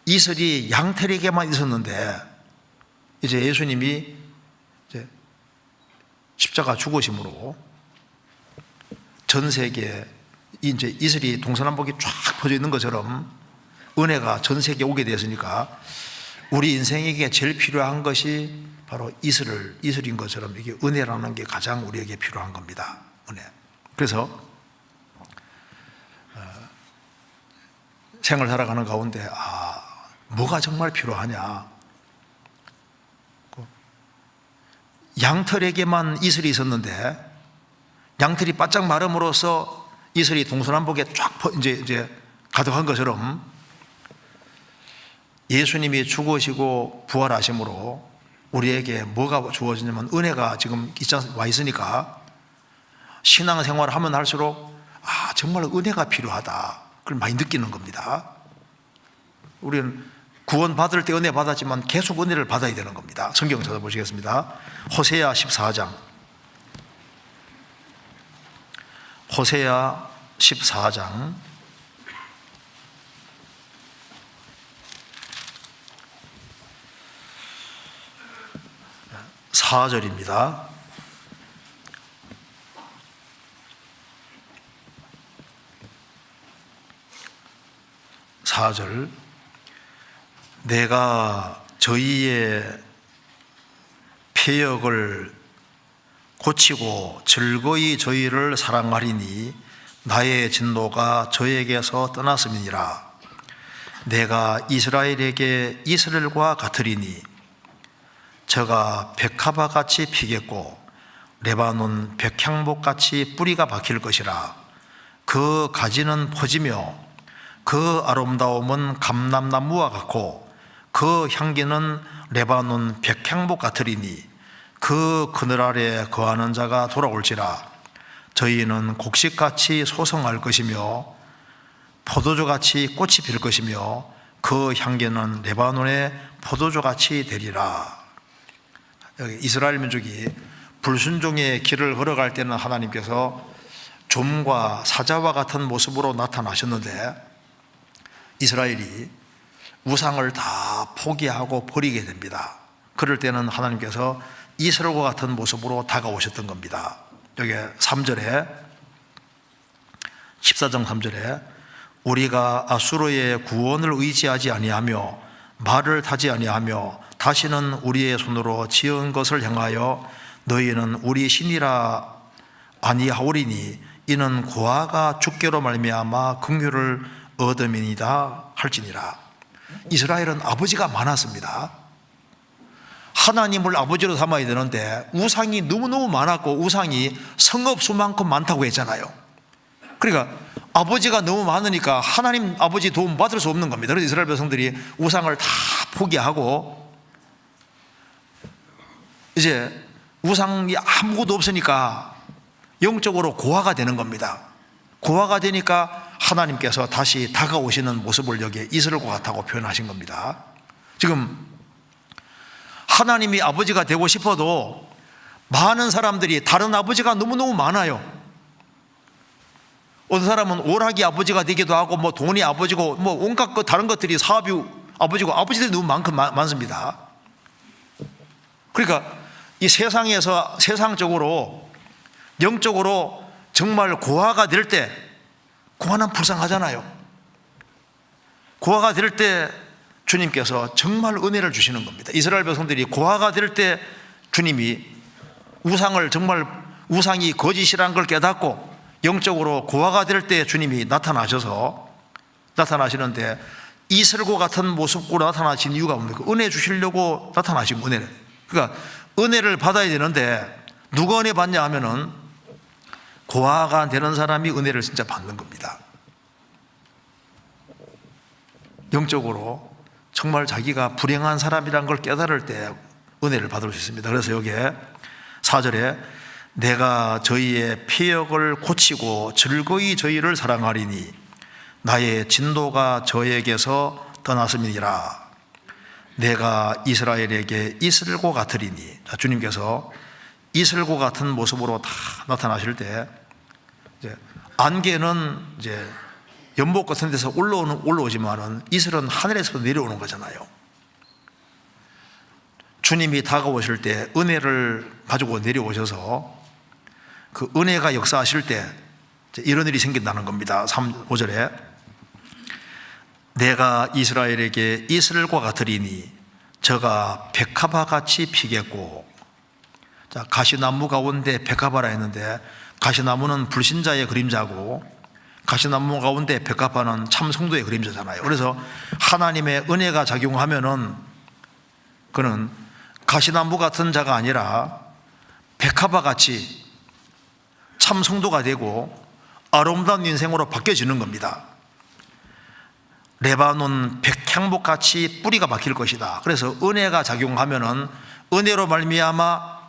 이슬이 양털에게만 있었는데 이제 예수님이 이제 십자가 죽으심으로 전 세계에 이제 이슬이 동서남북이 쫙 퍼져 있는 것처럼 은혜가 전 세계에 오게 됐으니까 우리 인생에게 제일 필요한 것이 바로 이슬인 것처럼 이게 은혜라는 게 가장 우리에게 필요한 겁니다. 은혜. 그래서 생을 살아가는 가운데 뭐가 정말 필요하냐? 양털에게만 이슬이 있었는데 양털이 바짝 마름으로써 이슬이 동서남북에 쫙 이제 가득한 것처럼 예수님이 죽으시고 부활하심으로 우리에게 뭐가 주어지냐면 은혜가 지금 와 있으니까 신앙생활을 하면 할수록 정말 은혜가 필요하다. 그걸 많이 느끼는 겁니다. 우리는 구원 받을 때 은혜 받았지만 계속 은혜를 받아야 되는 겁니다. 성경 찾아보시겠습니다. 호세아 14장 호세아 14장 4절입니다. 내가 저희의 패역을 고치고 즐거이 저희를 사랑하리니 나의 진노가 저에게서 떠났음이니라. 내가 이스라엘에게 이스라엘과 같으리니 저가 백합화같이 피겠고 레바논 백향목같이 뿌리가 박힐 것이라. 그 가지는 퍼지며 그 아름다움은 감람나무와 같고 그 향기는 레바논 백향목 같으리니 그 그늘 아래 거하는 자가 돌아올지라. 저희는 곡식같이 소성할 것이며 포도주같이 꽃이 필 것이며 그 향기는 레바논의 포도주같이 되리라. 여기 이스라엘 민족이 불순종의 길을 걸어갈 때는 하나님께서 좀과 사자와 같은 모습으로 나타나셨는데 이스라엘이 우상을 다 포기하고 버리게 됩니다. 그럴 때는 하나님께서 이스라엘과 같은 모습으로 다가오셨던 겁니다. 여기 3절에 14장 3절에 우리가 아수르의 구원을 의지하지 아니하며 말을 타지 아니하며 다시는 우리의 손으로 지은 것을 향하여 너희는 우리 신이라 아니하오리니 이는 고아가 죽게로 말미암아 긍휼을 얻음이니이다 할지니라. 이스라엘은 아버지가 많았습니다. 하나님을 아버지로 삼아야 되는데 우상이 너무너무 많았고 우상이 성읍수만큼 많다고 했잖아요. 그러니까 아버지가 너무 많으니까 하나님 아버지 도움 받을 수 없는 겁니다. 그래서 이스라엘 백성들이 우상을 다 포기하고 이제 우상이 아무것도 없으니까 영적으로 고아가 되는 겁니다. 고아가 되니까 하나님께서 다시 다가오시는 모습을 여기에 이스라엘과 같다고 표현하신 겁니다. 지금 하나님이 아버지가 되고 싶어도 많은 사람들이 다른 아버지가 너무너무 많아요. 어떤 사람은 오락이 아버지가 되기도 하고 뭐 돈이 아버지고 뭐 온갖 다른 것들이 사업이 아버지고 아버지들이 너무 많습니다. 그러니까 이 세상에서 세상적으로 영적으로 정말 고아가 될 때 고아는 불쌍하잖아요. 고아가 될 때 주님께서 정말 은혜를 주시는 겁니다. 이스라엘 백성들이 고아가 될 때 주님이 우상을 정말 우상이 거짓이라는 걸 깨닫고 영적으로 고아가 될 때 주님이 나타나시는데 이슬고 같은 모습으로 나타나신 이유가 뭡니까? 은혜 주시려고 나타나신 은혜를. 그러니까 은혜를 받아야 되는데 누가 은혜 받냐 하면은 고아가 되는 사람이 은혜를 진짜 받는 겁니다. 영적으로 정말 자기가 불행한 사람이란 걸 깨달을 때 은혜를 받을 수 있습니다. 그래서 여기에 4절에 내가 저희의 폐역을 고치고 즐거이 저희를 사랑하리니 나의 진도가 저에게서 떠났음이니라. 내가 이스라엘에게 이슬고 같으리니. 주님께서 이슬고 같은 모습으로 다 나타나실 때 이제 안개는 이제 연못 같은 데서 올라오지만은 이슬은 하늘에서 내려오는 거잖아요. 주님이 다가오실 때 은혜를 가지고 내려오셔서 그 은혜가 역사하실 때 이런 일이 생긴다는 겁니다. 5절에 내가 이스라엘에게 이슬과 같으리니 저가 백합화 같이 피겠고. 자, 가시나무 가운데 백합화라 했는데 가시나무는 불신자의 그림자고 가시나무 가운데 백합화는 참 성도의 그림자잖아요. 그래서 하나님의 은혜가 작용하면은 그는 가시나무 같은 자가 아니라 백합화 같이 참 성도가 되고 아름다운 인생으로 바뀌어지는 겁니다. 레바논 백향목 같이 뿌리가 박힐 것이다. 그래서 은혜가 작용하면은 은혜로 말미암아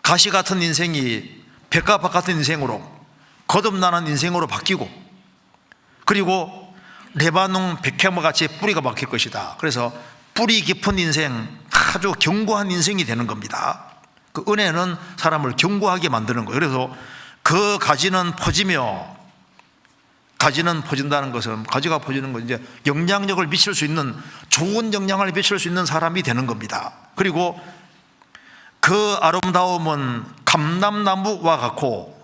가시 같은 인생이 백합화 같은 인생으로 거듭나는 인생으로 바뀌고 그리고 레바논 백향목 같이 뿌리가 박힐 것이다. 그래서 뿌리 깊은 인생, 아주 견고한 인생이 되는 겁니다. 그 은혜는 사람을 견고하게 만드는 거예요. 그래서 그 가지는 퍼지며, 가지는 퍼진다는 것은 가지가 퍼지는 건 이제 영향력을 미칠 수 있는, 좋은 영향을 미칠 수 있는 사람이 되는 겁니다. 그리고 그 아름다움은 감람나무와 같고,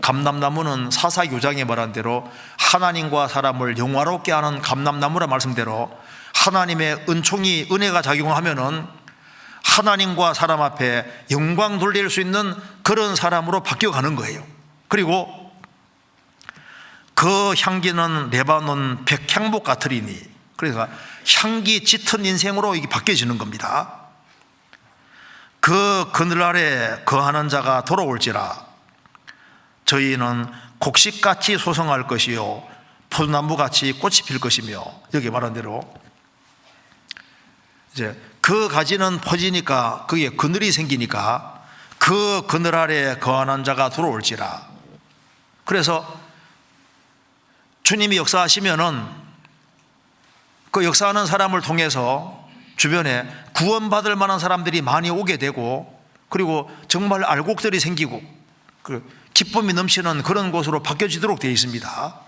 감람나무는 사사교장에 말한 대로 하나님과 사람을 영화롭게 하는 감람나무라 말씀대로 하나님의 은총이, 은혜가 작용하면은 하나님과 사람 앞에 영광 돌릴 수 있는 그런 사람으로 바뀌어가는 거예요. 그리고 그 향기는 레바논 백향목 같으리니, 그러니까 향기 짙은 인생으로 이게 바뀌어지는 겁니다. 그 그늘 아래 거하는 자가 돌아올지라. 저희는 곡식같이 소성할 것이요 포도나무같이 꽃이 필 것이며, 여기 말한 대로 이제 그 가지는 퍼지니까 그게 그늘이 생기니까 그 그늘 아래 거하는 자가 돌아올지라. 그래서 주님이 역사하시면은 그 역사하는 사람을 통해서 주변에 구원받을 만한 사람들이 많이 오게 되고, 그리고 정말 알곡들이 생기고 그 기쁨이 넘치는 그런 곳으로 바뀌어지도록 되어 있습니다.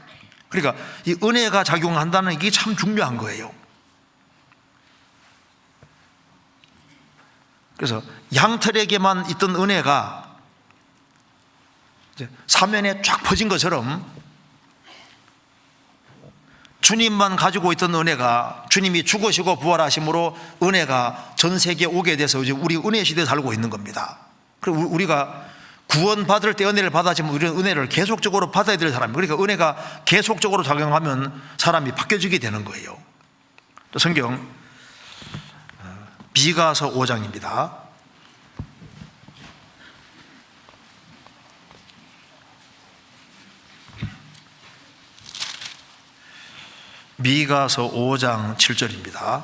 그러니까 이 은혜가 작용한다는 게 참 중요한 거예요. 그래서 양털에게만 있던 은혜가 이제 사면에 쫙 퍼진 것처럼 주님만 가지고 있던 은혜가 주님이 죽으시고 부활하심으로 은혜가 전 세계에 오게 돼서 이제 우리 은혜 시대에 살고 있는 겁니다. 그리고 우리가 구원받을 때 은혜를 받았지만 우리는 은혜를 계속적으로 받아야 될 사람이에요. 그러니까 은혜가 계속적으로 작용하면 사람이 바뀌어지게 되는 거예요. 또 성경 미가서 5장입니다. 미가서 5장 7절입니다.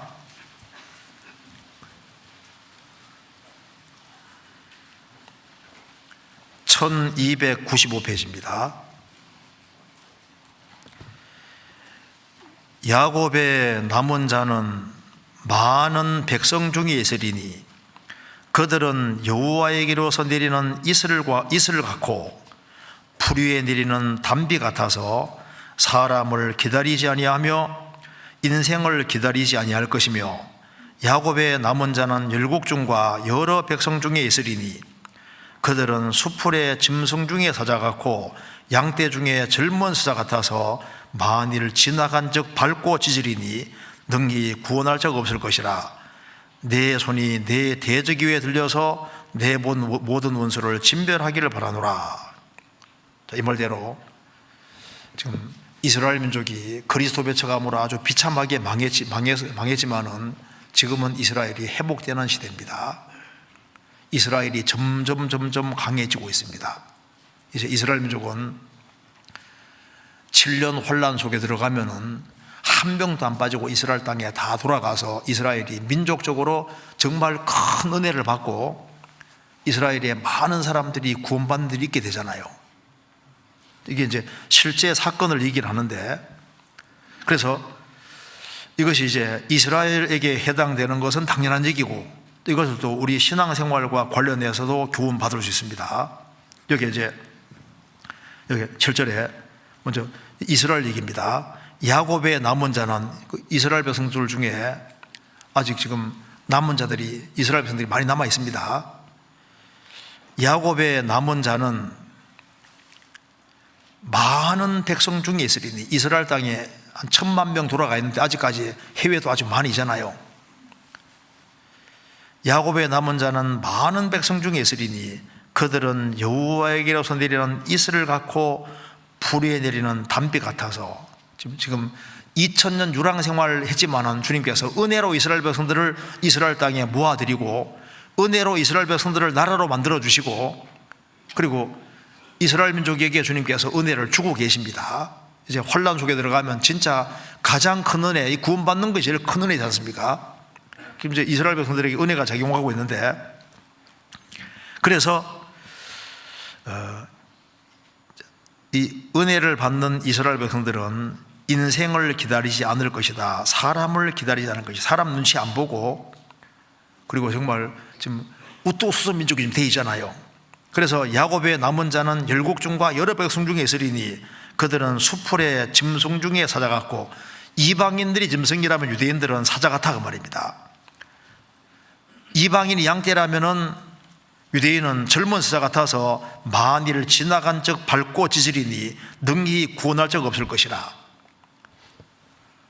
(1295페이지입니다) 야곱의 남은 자는 많은 백성 중에 있으리니 그들은 여호와에게로서 내리는 이슬을 갖고 풀 위에 내리는 담비 같아서 사람을 기다리지 아니하며 인생을 기다리지 아니할 것이며 야곱의 남은 자는 열국 중과 여러 백성 중에 있으리니 그들은 수풀의 짐승 중에 사자 같고 양떼 중에 젊은 사자 같아서 만일 지나간 적 밟고 짖으리니 능히 구원할 적 없을 것이라. 내 손이 내 대적 위에 들려서 내 모든 원수를 진멸하기를 바라노라. 이 말대로 지금 이스라엘 민족이 그리스도 배척함으로 아주 비참하게 망했지만은 지금은 이스라엘이 회복되는 시대입니다. 이스라엘이 점점 강해지고 있습니다. 이제 이스라엘 민족은 7년 혼란 속에 들어가면은 한 명도 안 빠지고 이스라엘 땅에 다 돌아가서 이스라엘이 민족적으로 정말 큰 은혜를 받고 이스라엘의 많은 사람들이 구원받는 일이 있게 되잖아요. 이게 이제 실제 사건을 얘기를 하는데, 그래서 이것이 이제 이스라엘에게 해당되는 것은 당연한 얘기고 이것을 또 우리 신앙생활과 관련해서도 교훈받을 수 있습니다. 여기 7절에 먼저 이스라엘 얘기입니다. 야곱의 남은 자는 이스라엘 백성들 중에 아직 지금 남은 자들이 이스라엘 백성들이 많이 남아 있습니다. 야곱의 남은 자는 많은 백성 중에 있으리니, 이스라엘 땅에 한 1,000만 명 돌아가 있는데 아직까지 해외도 아주 많이잖아요. 야곱의 남은 자는 많은 백성 중에 있으리니 그들은 여호와에게로서 내리는 이슬을 갖고 풀 위에 내리는 담비 같아서, 지금 2000년 유랑생활을 했지만은 주님께서 은혜로 이스라엘 백성들을 이스라엘 땅에 모아드리고 은혜로 이스라엘 백성들을 나라로 만들어 주시고 그리고 이스라엘 민족에게 주님께서 은혜를 주고 계십니다. 이제 환란 속에 들어가면 진짜 가장 큰 은혜, 이 구원받는 것이 제일 큰 은혜지 않습니까? 지금 이제 이스라엘 백성들에게 은혜가 작용하고 있는데, 그래서 이 은혜를 받는 이스라엘 백성들은 인생을 기다리지 않을 것이다. 사람을 기다리지 않을 것이다. 사람 눈치 안 보고, 그리고 정말 지금 우토수선 민족이 지금 돼 있잖아요. 그래서 야곱의 남은 자는 열국 중과 여러 백성 중에 있으리니 그들은 수풀의 짐승 중에 사자 같고, 이방인들이 짐승이라면 유대인들은 사자 같아 그 말입니다. 이방인이 양떼라면은 유대인은 젊은 사자 같아서 만일 지나간 적 밟고 짖으리니 능히 구원할 적 없을 것이라.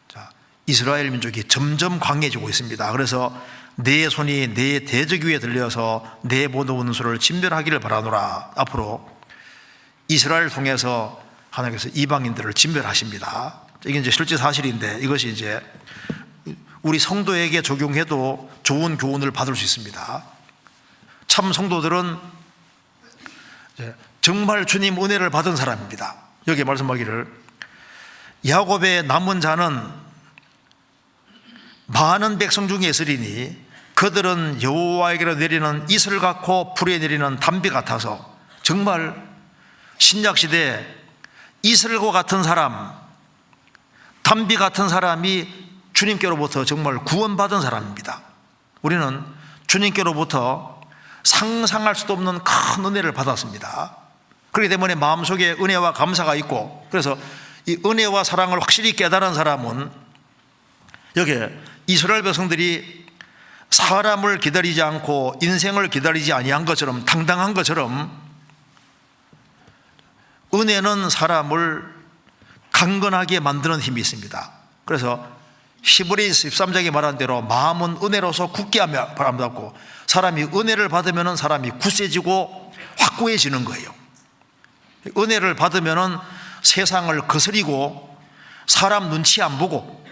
자, 이스라엘 민족이 점점 강해지고 있습니다. 그래서 내 손이 내 대적 위에 들려서 내 모든 원수를 진멸하기를 바라노라. 앞으로 이스라엘을 통해서 하나님께서 이방인들을 진멸하십니다. 이게 이제 실제 사실인데 이것이 이제 우리 성도에게 적용해도 좋은 교훈을 받을 수 있습니다. 참 성도들은 정말 주님 은혜를 받은 사람입니다. 여기 말씀하기를 야곱의 남은 자는 많은 백성 중에 있으리니 그들은 여호와에게로 내리는 이슬 같고 불에 내리는 담비 같아서, 정말 신약시대에 이슬과 같은 사람, 담비 같은 사람이 주님께로부터 정말 구원받은 사람입니다. 우리는 주님께로부터 상상할 수도 없는 큰 은혜를 받았습니다. 그렇기 때문에 마음속에 은혜와 감사가 있고, 그래서 이 은혜와 사랑을 확실히 깨달은 사람은 여기에 이스라엘 백성들이 사람을 기다리지 않고 인생을 기다리지 아니한 것처럼, 당당한 것처럼 은혜는 사람을 강건하게 만드는 힘이 있습니다. 그래서 히브리 13장에 말한 대로 마음은 은혜로서 굳게 하며 바람잡고, 사람이 은혜를 받으면 사람이 굳세지고 확고해지는 거예요. 은혜를 받으면 세상을 거스리고 사람 눈치 안 보고,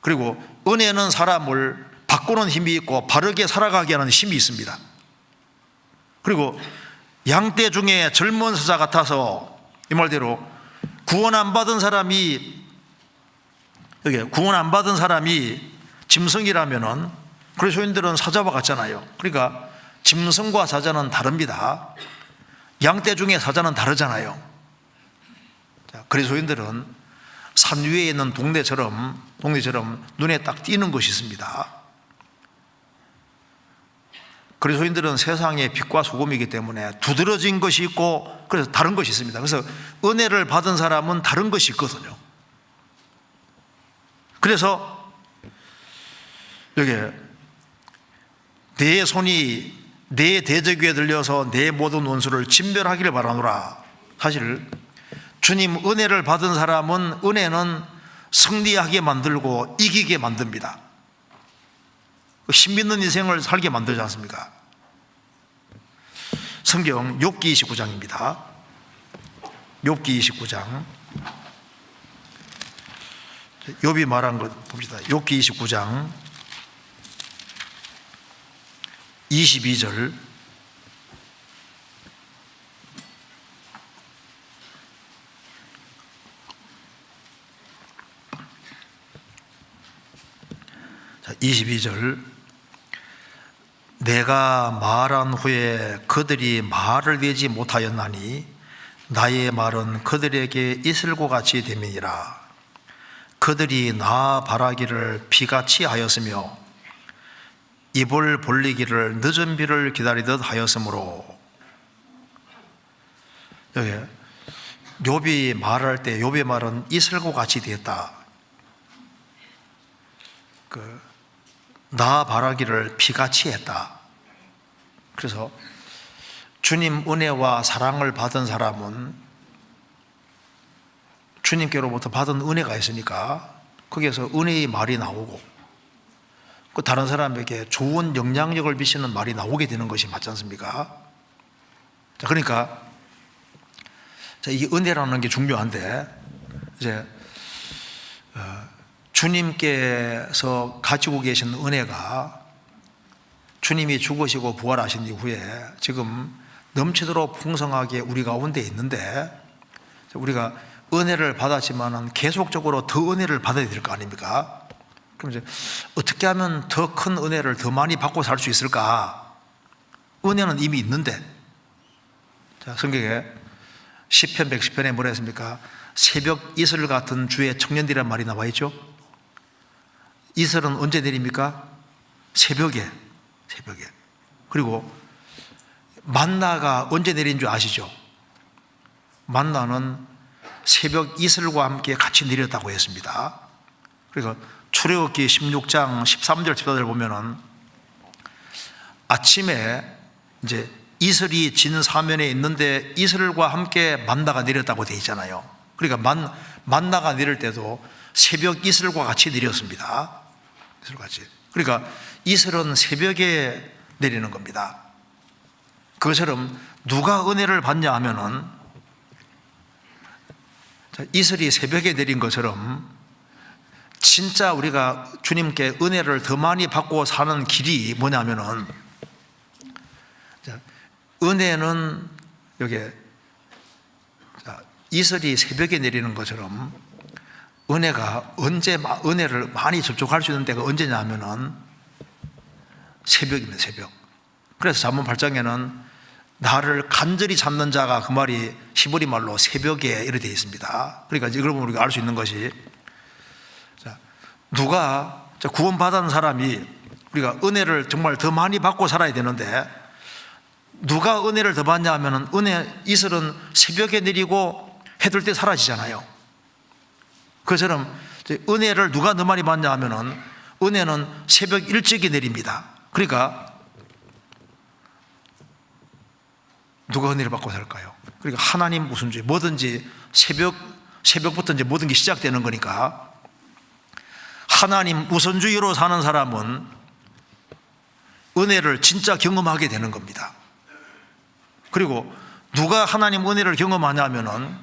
그리고 은혜는 사람을 바꾸는 힘이 있고 바르게 살아가게 하는 힘이 있습니다. 그리고 양떼 중에 젊은 사자 같아서, 이 말대로 구원 안 받은 사람이 짐승이라면은 그리스도인들은 사자와 같잖아요. 그러니까 짐승과 사자는 다릅니다. 양떼 중에 사자는 다르잖아요. 그리스도인들은 산 위에 있는 동네처럼 눈에 딱 띄는 것이 있습니다. 그리스도인들은 세상의 빛과 소금이기 때문에 두드러진 것이 있고, 그래서 다른 것이 있습니다. 그래서 은혜를 받은 사람은 다른 것이 있거든요. 그래서 여기 내 손이 내 대적에 들려서 내 모든 원수를 진멸하기를 바라노라. 사실 주님 은혜를 받은 사람은, 은혜는 승리하게 만들고 이기게 만듭니다. 힘있는 인생을 살게 만들지 않습니까? 성경 욥기 29장입니다. 욥기 29장, 욥이 말한 것 봅시다. 욥기 29장 22절, 자, 22절. 내가 말한 후에 그들이 말을 내지 못하였나니 나의 말은 그들에게 이슬과 같이 됨이니라. 그들이 나 바라기를 비같이 하였으며 입을 벌리기를 늦은 비를 기다리듯 하였으므로. 여기 욥이 말할 때 욥의 말은 이슬과 같이 되었다. 나 바라기를 비같이 했다. 그래서 주님 은혜와 사랑을 받은 사람은 주님께로부터 받은 은혜가 있으니까 거기에서 은혜의 말이 나오고, 그 다른 사람에게 좋은 영향력을 미치는 말이 나오게 되는 것이 맞지 않습니까? 자, 그러니까 이 은혜라는 게 중요한데, 이제 주님께서 가지고 계신 은혜가, 주님이 죽으시고 부활하신 이후에 지금 넘치도록 풍성하게 우리 가운데 있는데, 우리가 은혜를 받았지만은 계속적으로 더 은혜를 받아야 될 거 아닙니까? 그럼 이제 어떻게 하면 더 큰 은혜를 더 많이 받고 살 수 있을까? 은혜는 이미 있는데, 자, 성경에 시편 110편에 뭐라 했습니까? 새벽 이슬 같은 주의 청년들이란 말이 나와 있죠. 이슬은 언제 내립니까? 새벽에. 그리고 만나가 언제 내린 줄 아시죠? 만나는 새벽 이슬과 함께 같이 내렸다고 했습니다. 그러니까 출애굽기 16장 13절 14절 보면은 아침에 이제 이슬이 진 사면에 있는데 이슬과 함께 만나가 내렸다고 되어 있잖아요. 그러니까 만나가 내릴 때도 새벽 이슬과 같이 내렸습니다. 이슬과 같이. 그러니까 이슬은 새벽에 내리는 겁니다. 그것처럼 누가 은혜를 받냐 하면은, 이슬이 새벽에 내린 것처럼 진짜 우리가 주님께 은혜를 더 많이 받고 사는 길이 뭐냐면은, 은혜는 여기 이슬이 새벽에 내리는 것처럼 은혜가 은혜를 많이 접촉할 수 있는 때가 언제냐 하면은 새벽입니다. 새벽. 그래서 잠언 8장에는 나를 간절히 찾는 자가, 그 말이 히브리 말로 새벽에 이렇게 되어 있습니다. 그러니까 이걸 보면 우리가 알 수 있는 것이, 누가 구원받은 사람이 우리가 은혜를 정말 더 많이 받고 살아야 되는데, 누가 은혜를 더 받냐 하면은 이슬은 새벽에 내리고 해뜰 때 사라지잖아요. 그처럼 은혜를 누가 더 많이 받냐 하면은 은혜는 새벽 일찍이 내립니다. 그러니까 누가 은혜를 받고 살까요? 그러니까 하나님 우선주의, 뭐든지 새벽부터 이제 모든 게 시작되는 거니까 하나님 우선주의로 사는 사람은 은혜를 진짜 경험하게 되는 겁니다. 그리고 누가 하나님 은혜를 경험하냐면은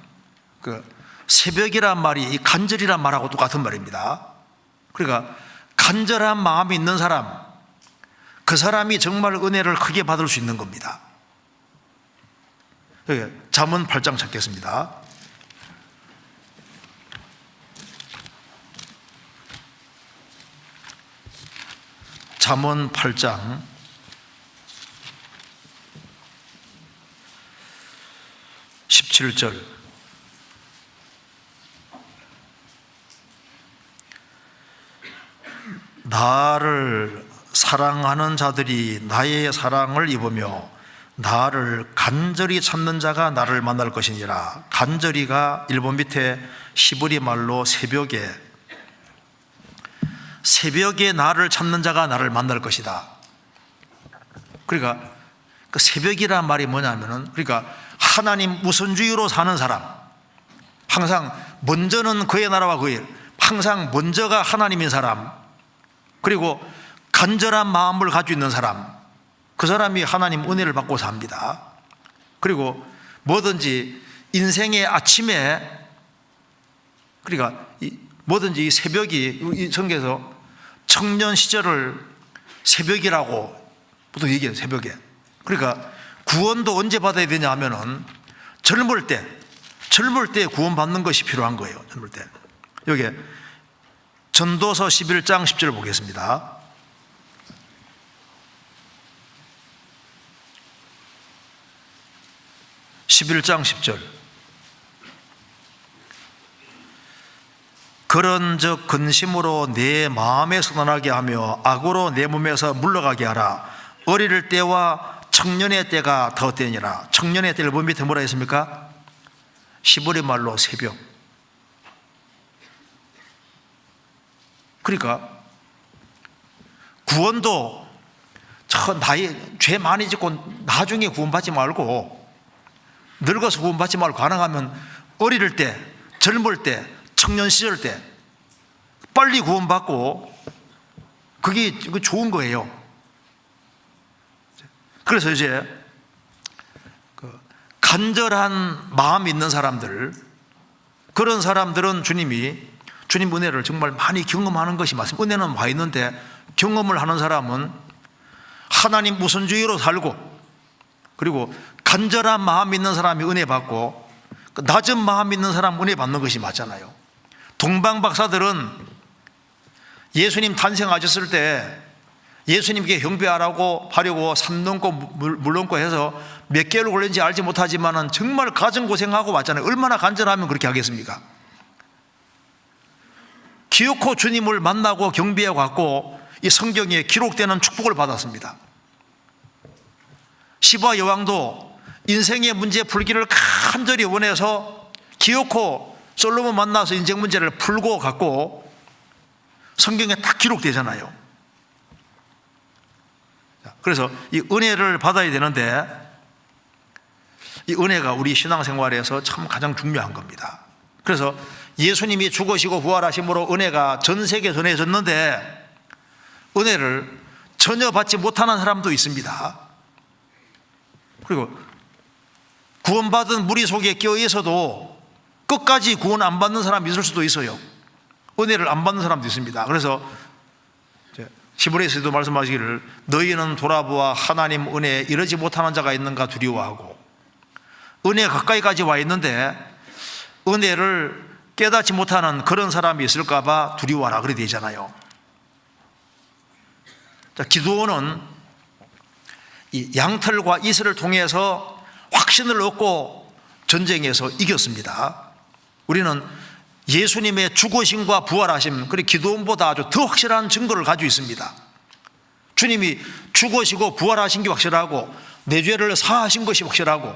그 새벽이란 말이 이 간절이란 말하고 똑같은 말입니다. 그러니까 간절한 마음이 있는 사람, 그 사람이 정말 은혜를 크게 받을 수 있는 겁니다. 잠언 8장 찾겠습니다. 잠언 8장 17절. 나를 사랑하는 자들이 나의 사랑을 입으며 나를 간절히 찾는 자가 나를 만날 것이니라. 간절히가 일본 밑에 시브리 말로 새벽에 나를 찾는 자가 나를 만날 것이다. 그러니까 그 새벽이란 말이 뭐냐면은, 그러니까 하나님 우선주의로 사는 사람, 항상 먼저는 그의 나라와 그의 일, 항상 먼저가 하나님인 사람, 그리고 간절한 마음을 가지고 있는 사람, 그 사람이 하나님 은혜를 받고 삽니다. 그리고 뭐든지 인생의 아침에, 그러니까 뭐든지 이 새벽이, 이 성경에서 청년 시절을 새벽이라고 보통 얘기해요. 새벽에. 그러니까 구원도 언제 받아야 되냐 하면은 젊을 때 구원받는 것이 필요한 거예요. 젊을 때. 여기 전도서 11장 10절 보겠습니다. 11장 10절. 그런즉 근심으로 내 마음에 선언하게 하며 악으로 내 몸에서 물러가게 하라. 어릴 때와 청년의 때가 더 때니라. 청년의 때를 뭐 밑에 뭐라 했습니까? 시브리 말로 새벽. 그러니까 구원도 죄 많이 짓고 나중에 구원받지 말고, 늙어서 구원받지 말고 가능하면 어릴 때, 젊을 때, 청년 시절 때 빨리 구원받고, 그게 좋은 거예요. 그래서 이제 간절한 마음이 있는 사람들, 그런 사람들은 주님 은혜를 정말 많이 경험하는 것이 맞습니다. 은혜는 와 있는데 경험을 하는 사람은 하나님 우선주의로 살고, 그리고 간절한 마음 있는 사람이 은혜 받고, 낮은 마음 있는 사람 은혜 받는 것이 맞잖아요. 동방 박사들은 예수님 탄생하셨을 때 예수님께 경배하라고 하려고 산 넘고 물 넘고 해서 몇 개월 걸렸는지 알지 못하지만 정말 가정고생하고 왔잖아요. 얼마나 간절하면 그렇게 하겠습니까? 기어코 주님을 만나고 경배하고 왔고, 이 성경에 기록되는 축복을 받았습니다. 시바 여왕도 인생의 문제 풀기를 간절히 원해서 기어코 솔로몬 만나서 인생 문제를 풀고 갔고, 성경에 딱 기록되잖아요. 그래서 이 은혜를 받아야 되는데, 이 은혜가 우리 신앙생활에서 참 가장 중요한 겁니다. 그래서 예수님이 죽으시고 부활하심으로 은혜가 전 세계에 전해졌는데, 은혜를 전혀 받지 못하는 사람도 있습니다. 그리고 구원받은 무리 속에 껴 있어도 끝까지 구원 안 받는 사람이 있을 수도 있어요. 은혜를 안 받는 사람도 있습니다. 그래서 히브리서에도 말씀하시기를 너희는 돌아보아 하나님 은혜에 이르지 못하는 자가 있는가 두려워하고, 은혜 가까이까지 와 있는데 은혜를 깨닫지 못하는 그런 사람이 있을까 봐 두려워하라 그래 되잖아요. 자, 기드온은 이 양털과 이슬을 통해서 확신을 얻고 전쟁에서 이겼습니다. 우리는 예수님의 죽으심과 부활하심, 그리고 기드온보다 아주 더 확실한 증거를 가지고 있습니다. 주님이 죽으시고 부활하신 게 확실하고, 내 죄를 사하신 것이 확실하고,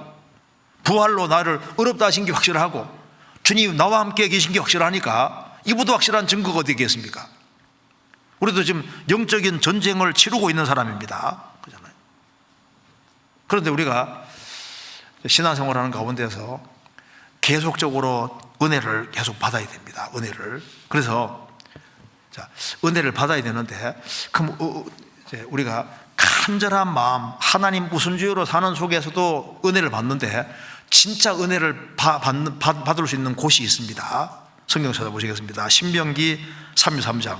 부활로 나를 의롭다 하신 게 확실하고, 주님 나와 함께 계신 게 확실하니까 이보다 확실한 증거가 어디 있겠습니까? 우리도 지금 영적인 전쟁을 치르고 있는 사람입니다. 그렇잖아요. 그런데 우리가 신앙생활하는 가운데서 계속적으로 은혜를 계속 받아야 됩니다. 은혜를. 그래서 은혜를 받아야 되는데, 그럼 이제 우리가 간절한 마음, 하나님 우선주의로 사는 속에서도 은혜를 받는데, 진짜 은혜를 받을 수 있는 곳이 있습니다. 성경 찾아보시겠습니다. 신명기 33장.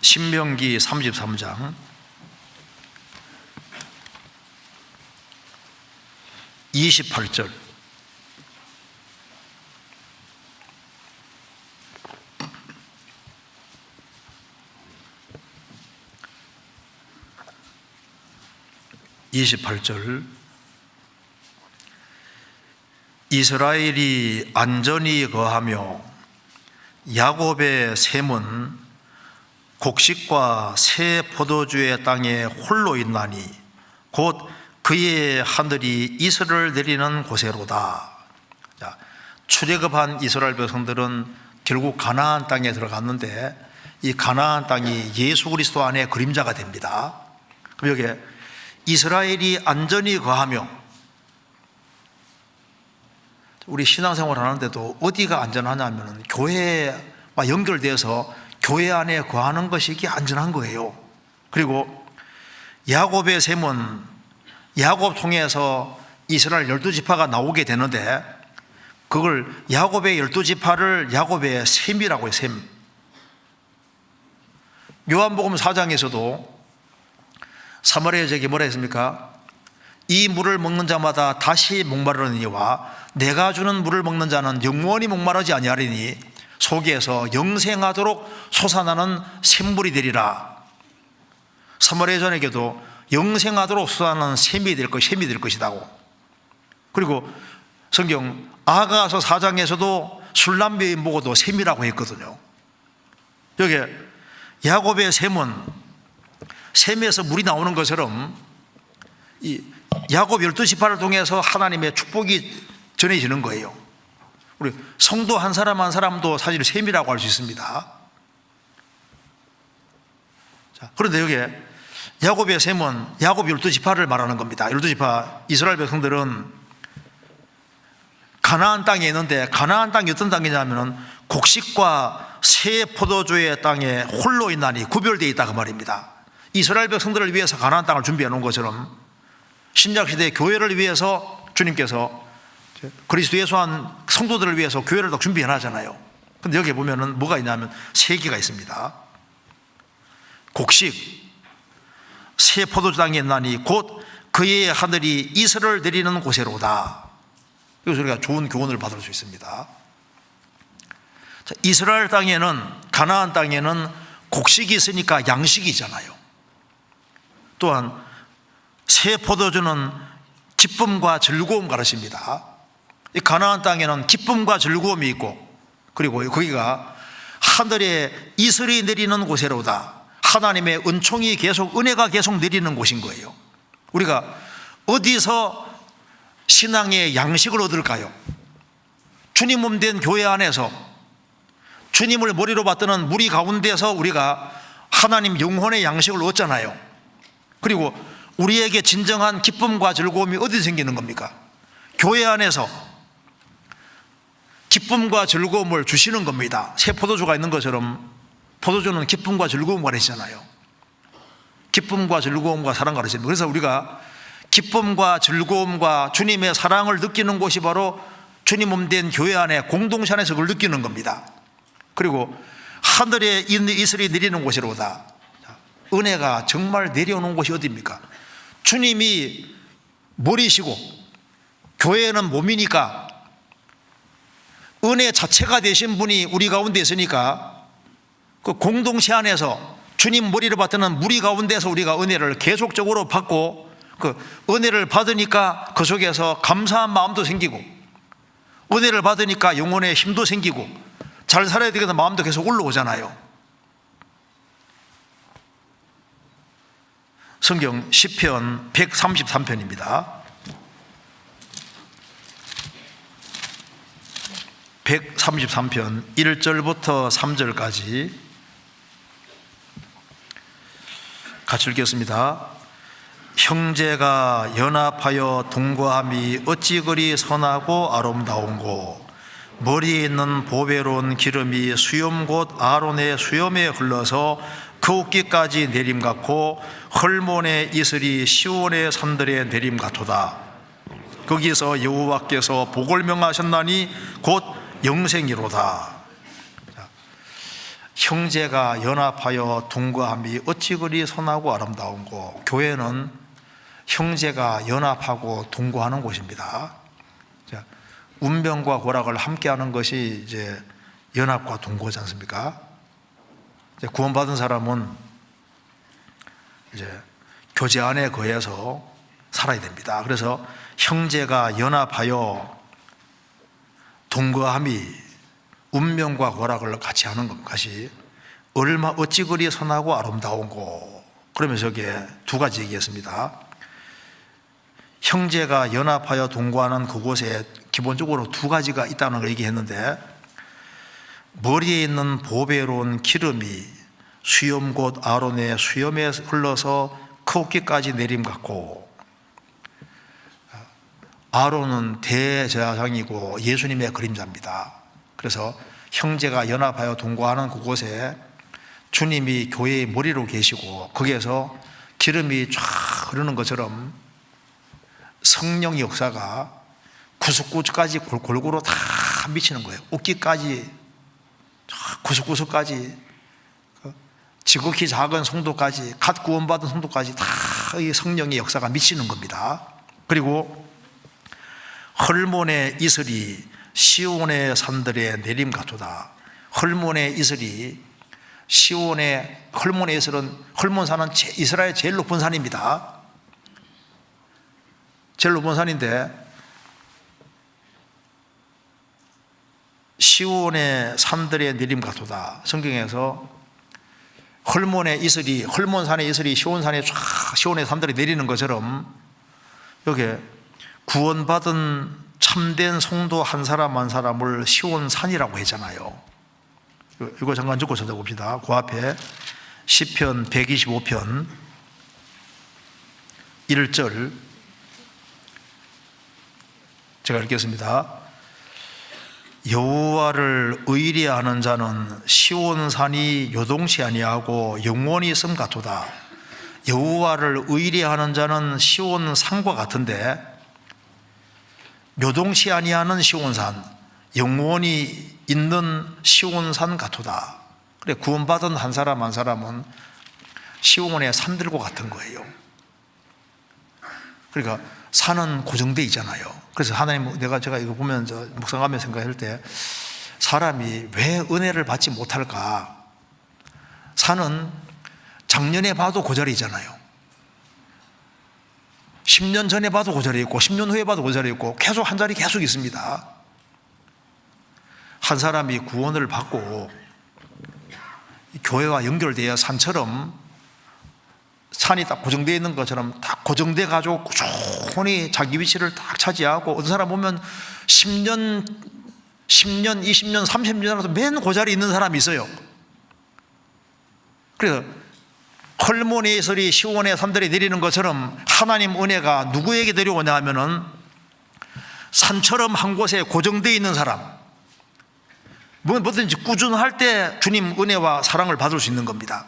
신명기 33장 28절. 이스라엘이 안전히 거하며 야곱의 셈은 곡식과 새 포도주의 땅에 홀로 있나니 곧 그의 하늘이 이슬을 내리는 곳에로다. 출애굽한 이스라엘 백성들은 결국 가나안 땅에 들어갔는데, 이 가나안 땅이 예수 그리스도 안에 그림자가 됩니다. 그럼 여기에 이스라엘이 안전히 거하며, 우리 신앙생활 하는데도 어디가 안전하냐면 교회와 연결돼서 교회 안에 거하는 것이 이게 안전한 거예요. 그리고 야곱의 셈은 야곱 통해서 이스라엘 12지파가 나오게 되는데, 그걸 야곱의 12지파를 야곱의 셈이라고 해요. 셈. 요한복음 4장에서도 사마리아 여자에게 뭐라 했습니까? 이 물을 먹는 자마다 다시 목마르니와 내가 주는 물을 먹는 자는 영원히 목마르지 아니하리니 속에서 영생하도록 솟아나는 샘물이 되리라. 사마리아 여자에게도 영생하도록 솟아나는 샘이 될 것이다고. 그리고 성경 아가서 4장에서도 술람 여인 보고도 샘이라고 했거든요. 여기 야곱의 샘은 샘에서 물이 나오는 것처럼 이 야곱 12지파를 통해서 하나님의 축복이 전해지는 거예요. 우리 성도 한 사람 한 사람도 사실 샘이라고 할 수 있습니다. 그런데 여기 야곱의 셈은 야곱 12지파를 말하는 겁니다. 12지파 이스라엘 백성들은 가나안 땅에 있는데, 가나안 땅이 어떤 땅이냐면 곡식과 새 포도주의 땅에 홀로 있나니 구별되어 있다 그 말입니다. 이스라엘 백성들을 위해서 가나안 땅을 준비해 놓은 것처럼 신약시대의 교회를 위해서 주님께서 그리스도 예수한 성도들을 위해서 교회를 더 준비해 놨잖아요. 그런데 여기 보면은 뭐가 있냐면 세 개가 있습니다. 곡식, 새 포도주 땅에 있나니 곧 그의 하늘이 이슬을 내리는 곳에로다. 여기서 우리가 좋은 교훈을 받을 수 있습니다. 이스라엘 땅에는, 가나안 땅에는 곡식이 있으니까 양식이 있잖아요. 또한 새 포도주는 기쁨과 즐거움 가르칩니다. 이 가나안 땅에는 기쁨과 즐거움이 있고, 그리고 거기가 하늘에 이슬이 내리는 곳에로다. 하나님의 은총이 계속, 은혜가 계속 내리는 곳인 거예요. 우리가 어디서 신앙의 양식을 얻을까요? 주님 몸 된 교회 안에서 주님을 머리로 받드는 무리 가운데서 우리가 하나님 영혼의 양식을 얻잖아요. 그리고 우리에게 진정한 기쁨과 즐거움이 어디서 생기는 겁니까? 교회 안에서 기쁨과 즐거움을 주시는 겁니다. 새 포도주가 있는 것처럼 포도주는 기쁨과 즐거움 가르치잖아요. 기쁨과 즐거움과 사랑 가르칩니다. 그래서 우리가 기쁨과 즐거움과 주님의 사랑을 느끼는 곳이 바로 주님 몸 된 교회 안에, 공동체 안에서 그걸 느끼는 겁니다. 그리고 하늘에 이슬이 내리는 곳이로다. 은혜가 정말 내려오는 곳이 어디입니까? 주님이 머리시고 교회는 몸이니까 은혜 자체가 되신 분이 우리 가운데 있으니까 그 공동체 안에서 주님 머리를 받드는 무리 가운데서 우리가 은혜를 계속적으로 받고, 그 은혜를 받으니까 그 속에서 감사한 마음도 생기고, 은혜를 받으니까 영혼의 힘도 생기고, 잘 살아야 되겠다는 마음도 계속 올라오잖아요. 성경 시편 133편입니다. 133편 1절부터 3절까지 같이 읽겠습니다. 형제가 연합하여 동거함이 어찌 그리 선하고 아름다운고, 머리에 있는 보배로운 기름이 수염 곧 아론의 수염에 흘러서 그 옷깃까지 내림 같고, 헐몬의 이슬이 시온의 산들에 내림 같도다. 거기서 여호와께서 복을 명하셨나니 곧 영생이로다. 형제가 연합하여 동거함이 어찌 그리 선하고 아름다운고, 교회는 형제가 연합하고 동거하는 곳입니다. 운명과 고락을 함께하는 것이 이제 연합과 동거지 않습니까? 구원받은 사람은 이제 교제 안에 거해서 살아야 됩니다. 그래서 형제가 연합하여 동거함이 운명과 고락을 같이 하는 것이 어찌 그리 선하고 아름다운고. 그러면 저게 두 가지 얘기했습니다. 형제가 연합하여 동거하는 그곳에 기본적으로 두 가지가 있다는 걸 얘기했는데, 머리에 있는 보배로운 기름이 수염 곧 아론의 수염에 흘러서 그 옷깃까지 내림 같고, 아론은 대제사장이고 예수님의 그림자입니다. 그래서 형제가 연합하여 동거하는 그곳에 주님이 교회의 머리로 계시고, 거기에서 기름이 쫙 흐르는 것처럼 성령의 역사가 구석구석까지 골고루 다 미치는 거예요. 옷깃까지, 구석구석까지, 지극히 작은 성도까지, 갓 구원받은 성도까지 다 이 성령의 역사가 미치는 겁니다. 그리고 헐몬의 이슬이 시온의 산들에 내림 같도다. 헐몬의 이슬이 헐몬의 이슬은, 헐몬산은 이스라엘 제일 높은 산입니다. 제일 높은 산인데, 시온의 산들에 내림 같도다. 성경에서 헐몬의 이슬이, 헐몬산의 이슬이 시온산에 쫙, 시온의 산들에 내리는 것처럼 여기 구원받은 참된 성도 한 사람 한 사람을 시온산이라고 했잖아요. 이거 잠깐 적고 찾아봅시다. 그 앞에 시편 125편 1절 제가 읽겠습니다. 여호와를 의뢰하는 자는 시온산이 요동치 아니하고 영원히 있음 같도다. 여호와를 의뢰하는 자는 시온산과 같은데, 요동치 아니하는 시온산, 영원히 있는 시온산 같도다. 그래, 구원받은 한 사람 한 사람은 시온의 산들과 같은 거예요. 그러니까 산은 고정되어 있잖아요. 그래서 하나님, 제가 이거 보면서 묵상하며 생각할 때, 사람이 왜 은혜를 받지 못할까? 산은 작년에 봐도 그 자리에 있잖아요. 10년 전에 봐도 그 자리에 있고, 10년 후에 봐도 그 자리에 있고, 계속 한 자리 계속 있습니다. 한 사람이 구원을 받고 교회와 연결되어 산처럼, 산이 딱 고정되어 있는 것처럼 딱 고정돼 가지고 꾸준히 자기 위치를 딱 차지하고, 어떤 사람 보면 10년, 20년, 30년 지나서 맨 그 자리에 있는 사람이 있어요. 그래서 헐몬의 이슬이 시온의 산들에 내리는 것처럼 하나님 은혜가 누구에게 내려오냐 하면은 산처럼 한 곳에 고정되어 있는 사람, 뭐든지 꾸준할 때 주님 은혜와 사랑을 받을 수 있는 겁니다.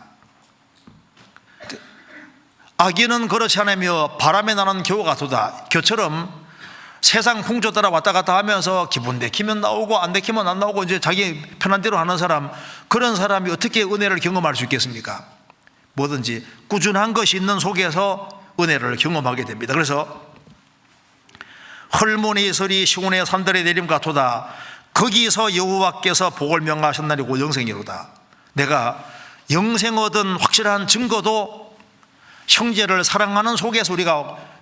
악인은 그렇지 않으며 바람에 나는 겨와 같도다. 겨처럼 세상 풍조 따라 왔다 갔다 하면서 기분 내키면 나오고 안 내키면 안 나오고 이제 자기 편한 대로 하는 사람, 그런 사람이 어떻게 은혜를 경험할 수 있겠습니까? 뭐든지 꾸준한 것이 있는 속에서 은혜를 경험하게 됩니다. 그래서 헐몬의 이슬이 시온의 산들에 내림 같도다. 거기서 여호와께서 복을 명하셨나니 곧 영생이로다. 내가 영생 얻은 확실한 증거도 형제를 사랑하는 속에서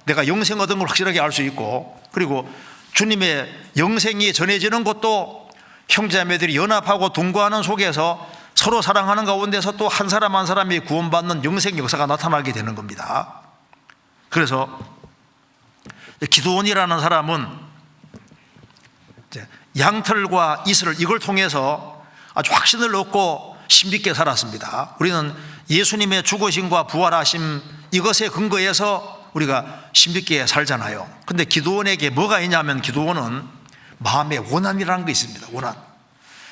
내가 영생 얻은 걸 확실하게 알 수 있고, 그리고 주님의 영생이 전해지는 것도 형제자매들이 연합하고 동거하는 속에서 서로 사랑하는 가운데서 또 한 사람 한 사람이 구원받는 영생 역사가 나타나게 되는 겁니다. 그래서 기드온이라는 사람은 이제 양털과 이슬, 이걸 통해서 아주 확신을 얻고 신비있게 살았습니다. 우리는 예수님의 죽으심과 부활하심, 이것에 근거해서 우리가 신비있게 살잖아요. 근데 기도원에게 뭐가 있냐면, 기도원은 마음의 원한이라는 게 있습니다. 원한.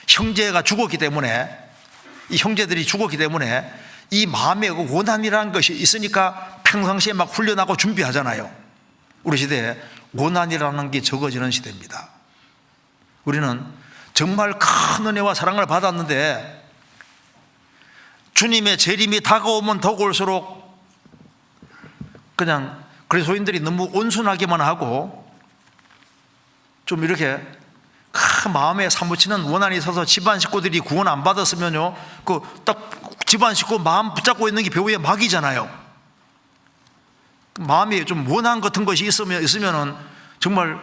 형제가 죽었기 때문에, 이 형제들이 죽었기 때문에 이 마음의 원한이라는 것이 있으니까 평상시에 막 훈련하고 준비하잖아요. 우리 시대에 원한이라는 게 적어지는 시대입니다. 우리는 정말 큰 은혜와 사랑을 받았는데 주님의 재림이 다가오면 다가올수록 그냥 그리스도인들이 너무 온순하기만 하고 좀 이렇게 큰 마음에 사무치는 원한이 있어서 집안 식구들이 구원 안 받았으면요, 그 딱 집안 식구 마음 붙잡고 있는 게 배우의 막이잖아요. 마음이 좀 원한 같은 것이 있으면은 정말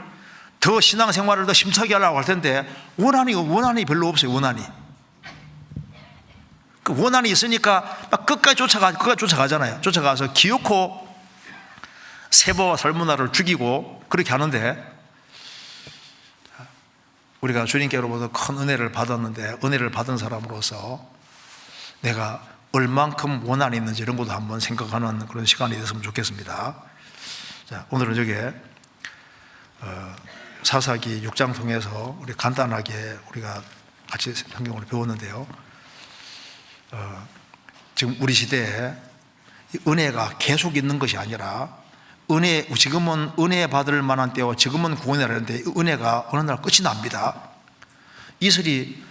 더 신앙생활을 더 심차게 하려고 할 텐데 원한이 별로 없어요. 원한이. 그 원한이 있으니까 막 끝까지 쫓아가잖아요. 쫓아가서 기어코 세바와 살무나를 죽이고 그렇게 하는데, 우리가 주님께로부터 큰 은혜를 받았는데 은혜를 받은 사람으로서 내가 얼만큼 원한이 있는지 이런 것도 한번 생각하는 그런 시간이 됐으면 좋겠습니다. 자, 오늘은 저게 사사기 6장 통해서 우리 간단하게 우리가 같이 성경을 배웠는데요, 지금 우리 시대에 은혜가 계속 있는 것이 아니라 지금은 은혜 받을 만한 때와 지금은 구원이라는데 은혜가 어느 날 끝이 납니다. 이슬이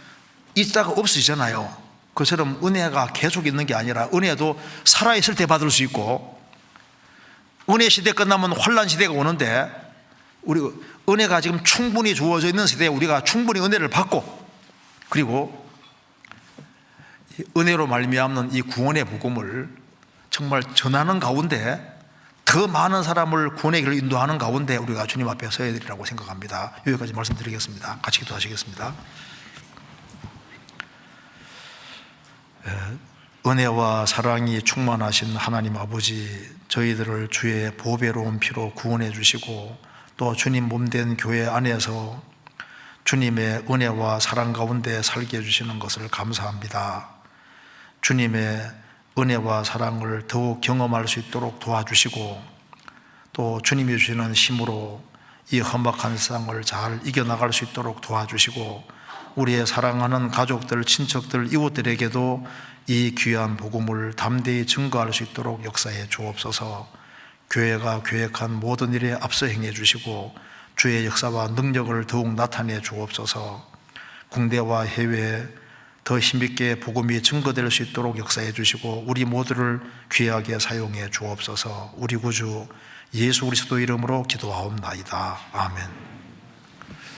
있다가 없어지잖아요. 그처럼 은혜가 계속 있는 게 아니라 은혜도 살아있을 때 받을 수 있고, 은혜 시대 끝나면 환난 시대가 오는데 우리 은혜가 지금 충분히 주어져 있는 시대에 우리가 충분히 은혜를 받고, 그리고 은혜로 말미암는 이 구원의 복음을 정말 전하는 가운데 더 많은 사람을 구원의 길로 인도하는 가운데 우리가 주님 앞에 서야 되리라고 생각합니다. 여기까지 말씀드리겠습니다. 같이 기도하시겠습니다. 은혜와 사랑이 충만하신 하나님 아버지, 저희들을 주의 보배로운 피로 구원해 주시고 또 주님 몸된 교회 안에서 주님의 은혜와 사랑 가운데 살게 해주시는 것을 감사합니다. 주님의 은혜와 사랑을 더욱 경험할 수 있도록 도와주시고 또 주님이 주시는 힘으로 이 험악한 세상을 잘 이겨나갈 수 있도록 도와주시고, 우리의 사랑하는 가족들, 친척들, 이웃들에게도 이 귀한 복음을 담대히 증거할 수 있도록 역사해 주옵소서. 교회가 계획한 모든 일에 앞서 행해 주시고 주의 역사와 능력을 더욱 나타내 주옵소서. 국내와 해외에 더 힘있게 복음이 증거될 수 있도록 역사해 주시고 우리 모두를 귀하게 사용해 주옵소서. 우리 구주 예수 그리스도 이름으로 기도하옵나이다. 아멘.